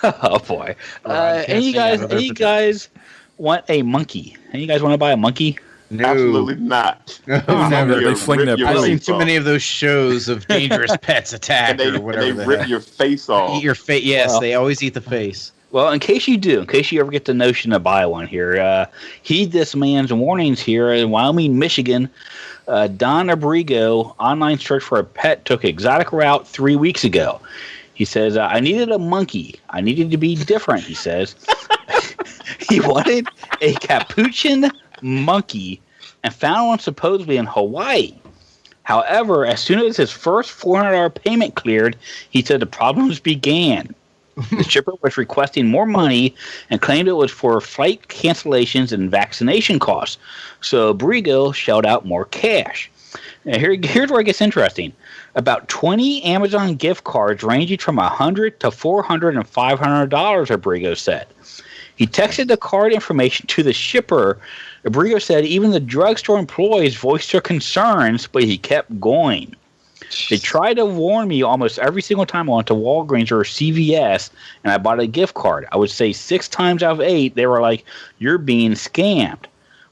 Oh, boy. Any guys want a monkey? Any guys want to buy a monkey? No. Absolutely not. Never. They fling their I've seen face too off. many of those shows of dangerous pets attack or whatever. And they rip your face off. Eat your face. Yes, Well, they always eat the face. Well, in case you ever get the notion to buy one here, heed this man's warnings here. In Wyoming, Michigan, Don Abrigo, online search for a pet, took exotic route 3 weeks ago. He says, I needed a monkey. I needed to be different, he says. He wanted a capuchin monkey and found one supposedly in Hawaii. However, as soon as his first $400 payment cleared, he said the problems began. The shipper was requesting more money and claimed it was for flight cancellations and vaccination costs. So Brigo shelled out more cash. Now here's where it gets interesting. About 20 Amazon gift cards ranging from $100 to $400 and $500, Abrigo said. He texted the card information to the shipper. Abrigo said even the drugstore employees voiced their concerns, but he kept going. They tried to warn me almost every single time I went to Walgreens or CVS and I bought a gift card. I would say 6 times out of 8, they were like, you're being scammed.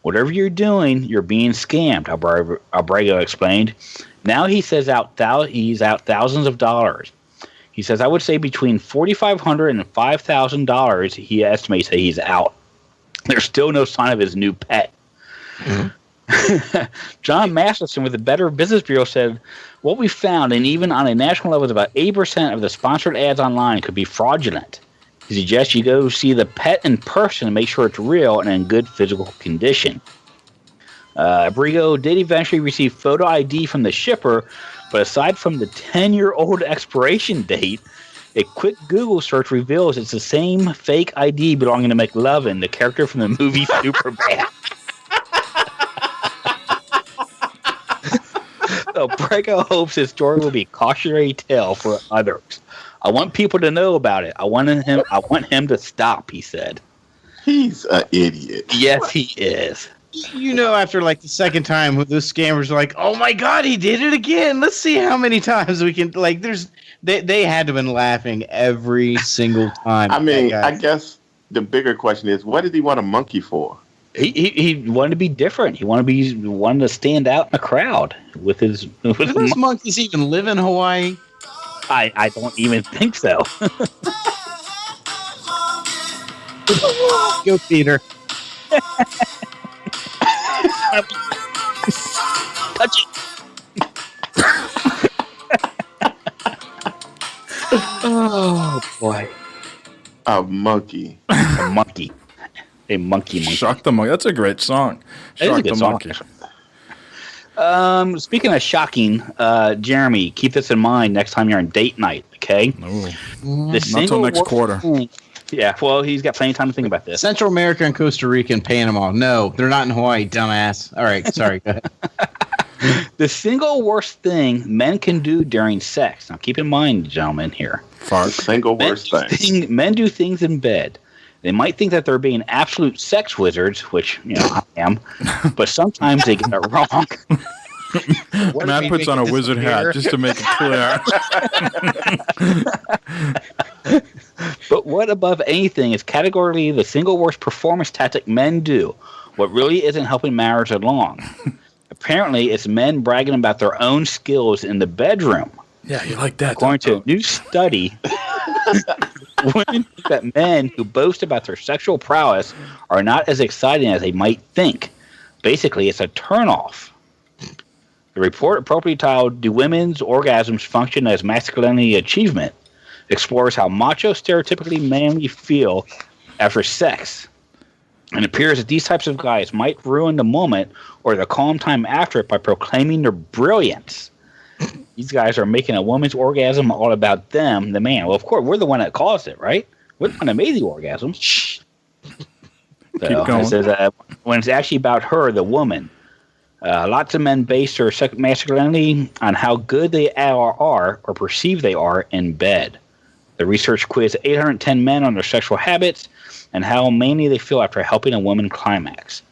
Whatever you're doing, you're being scammed, Abrego explained. Now he says he's out thousands of dollars. He says, I would say between $4,500 and $5,000 he estimates that he's out. There's still no sign of his new pet. Mm-hmm. John Masterson with the Better Business Bureau said, what we found, and even on a national level, is about 80% of the sponsored ads online could be fraudulent. He suggests you go see the pet in person and make sure it's real and in good physical condition. Abrigo did eventually receive photo ID from the shipper, but aside from the 10-year-old expiration date, a quick Google search reveals it's the same fake ID belonging to McLovin, the character from the movie Superbad. So Abrigo hopes his story will be a cautionary tale for others. I want people to know about it. I want him to stop, he said. He's an idiot. Yes, he is. You know, after like the second time, those scammers are like, "Oh my God, he did it again! Let's see how many times we can." Like, they had to have been laughing every single time. I mean, I guess the bigger question is, what did he want a monkey for? He wanted to be different. He wanted to stand out in the crowd with his. Do those monkeys even live in Hawaii? I don't even think so. Go, Peter. Touch it. Oh boy. A monkey. A monkey. A monkey. Shock the Monkey. That's a great song. Shock the Monkey. Speaking of shocking, Jeremy, keep this in mind next time you're on date night, okay? Not till next quarter. Yeah, well, he's got plenty of time to think about this. Central America and Costa Rica and Panama. No, they're not in Hawaii, dumbass. All right, sorry. Go ahead. The single worst thing men can do during sex. Now, keep in mind, gentlemen, here. Single worst thing. Men do things in bed. They might think that they're being absolute sex wizards, which, I am, but sometimes they get it wrong. Matt puts on a wizard hat just to make it clear. But what above anything is categorically the single worst performance tactic men do, what really isn't helping marriage along. Apparently, it's men bragging about their own skills in the bedroom. Yeah, you like that. According to a new study, women think that men who boast about their sexual prowess are not as exciting as they might think. Basically, it's a turnoff. The report, appropriately titled, Do Women's Orgasms Function as Masculinity Achievement?, explores how macho, stereotypically manly feel after sex. And it appears that these types of guys might ruin the moment or the calm time after it by proclaiming their brilliance. These guys are making a woman's orgasm all about them, the man. Well, of course, we're the one that caused it, right? We're the one that made the orgasm. Shh. So, Keep going. it says, when it's actually about her, the woman. Lots of men base their masculinity on how good they are or perceive they are in bed. The research quizzed 810 men on their sexual habits and how many they feel after helping a woman climax.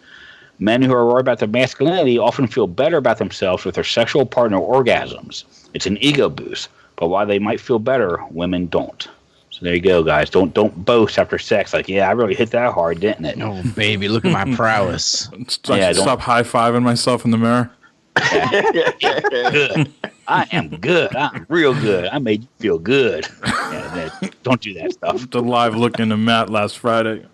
Men who are worried about their masculinity often feel better about themselves with their sexual partner orgasms. It's an ego boost, but while they might feel better, women don't. So there you go, guys. Don't boast after sex. Like, yeah, I really hit that hard, didn't it? Oh, baby, look at my prowess. Stop high-fiving myself in the mirror. Good. I am good. I'm real good. I made you feel good. Don't do that stuff. The live look into Matt last Friday.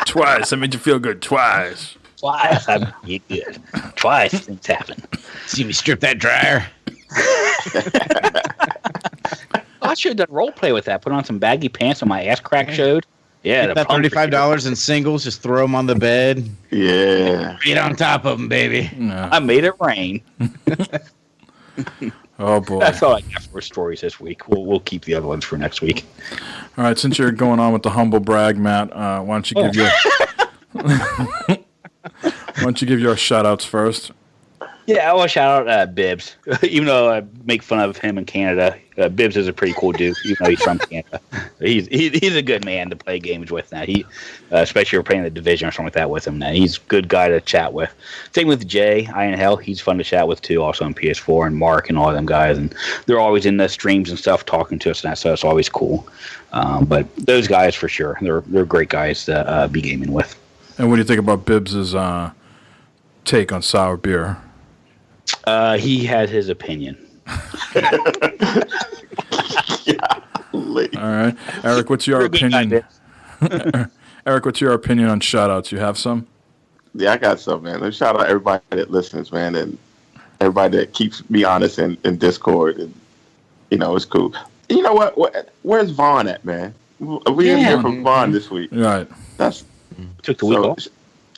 Twice. I made you feel good. Twice. I made you good. Twice things happen. See me strip that dryer? I should have done role play with that. Put on some baggy pants when my ass crack showed. Yeah, Get that $35 in singles. Just throw them on the bed. Yeah. Get on top of them, baby. No. I made it rain. Oh boy. That's all I got for stories this week. We'll keep the other ones for next week. All right, since you're going on with the humble brag, Matt, why don't you give your why don't you give your shout outs first? Yeah, I want to shout out Bibbs. Even though I make fun of him in Canada, Bibbs is a pretty cool dude, even though he's from Canada. He's a good man to play games with now. He, especially if you're playing the division or something like that with him now. He's a good guy to chat with. Same with Jay, Iron Hell. He's fun to chat with too, also on PS4, and Mark and all them guys. And they're always in the streams and stuff talking to us and that, so it's always cool. But those guys for sure, they're great guys to be gaming with. And what do you think about Bibbs's take on sour beer? He has his opinion. All right. Eric, what's your opinion? Eric, what's your opinion on shout-outs? You have some? Yeah, I got some, man. Let's shout out everybody that listens, man, and everybody that keeps me honest in Discord. And, it's cool. You know what? Where's Vaughn at, man? We didn't hear from Vaughn this week. Right. Took the week off?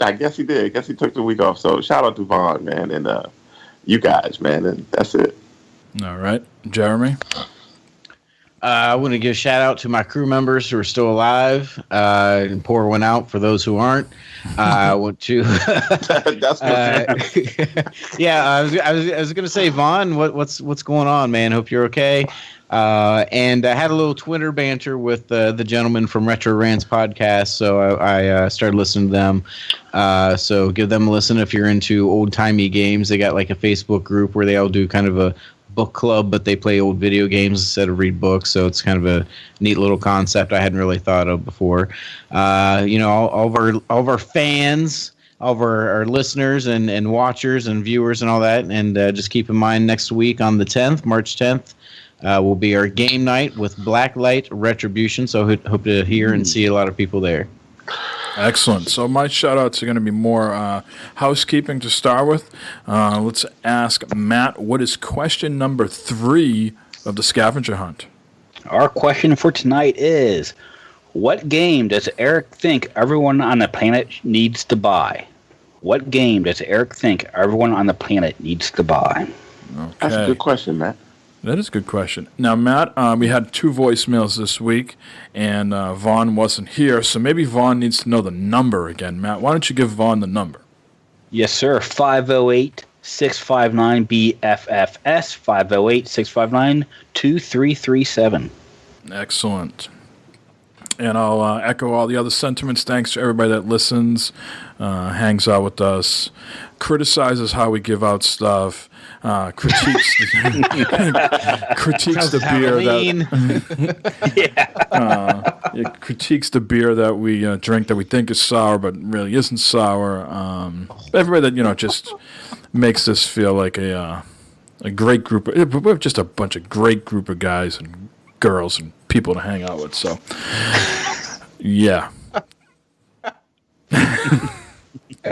I guess he did. I guess he took the week off. So shout out to Vaughn, man, and you guys, man, and that's it. All right. Jeremy? I want to give a shout out to my crew members who are still alive and pour one out for those who aren't. I want to. That's yeah, I was going to say, Vaughn, what's going on, man? Hope you're okay. And I had a little Twitter banter with the gentleman from Retro Rants podcast, so I started listening to them. So give them a listen if you're into old timey games. They got like a Facebook group where they all do kind of a book club, but they play old video games instead of read books. So it's kind of a neat little concept I hadn't really thought of before. All of our fans, all of our listeners and watchers and viewers and all that. And just keep in mind next week on the 10th, March 10th, will be our game night with Blacklight Retribution. So hope to hear and see a lot of people there. Excellent. So my shout-outs are going to be more housekeeping to start with. Let's ask Matt, what is question number 3 of the scavenger hunt? Our question for tonight is, what game does Eric think everyone on the planet needs to buy? What game does Eric think everyone on the planet needs to buy? Okay. That's a good question, Matt. That is a good question. Now, Matt, we had 2 voicemails this week, and Vaughn wasn't here, so maybe Vaughn needs to know the number again. Matt, why don't you give Vaughn the number? Yes, sir. 508-659-BFFS, 508-659-2337. Excellent. And I'll echo all the other sentiments. Thanks to everybody that listens, hangs out with us, criticizes how we give out stuff, critiques the beer that critiques the beer that we drink that we think is sour but really isn't sour. Everybody that just makes this feel like a great group. We're just a bunch of great group of guys and girls and people to hang out with. So yeah.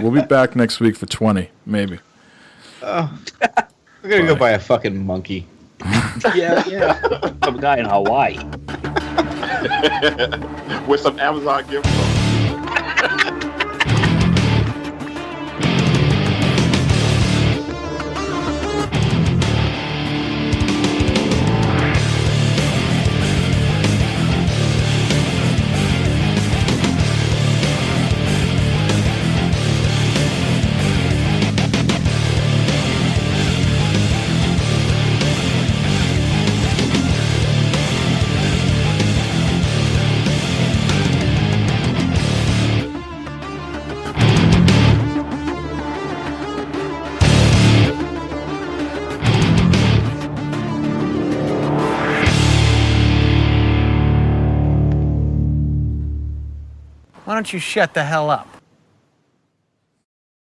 We'll be back next week for 20, maybe. Oh, we're going to go buy a fucking monkey. Yeah. Some guy in Hawaii. With some Amazon gift cards. Why don't you shut the hell up?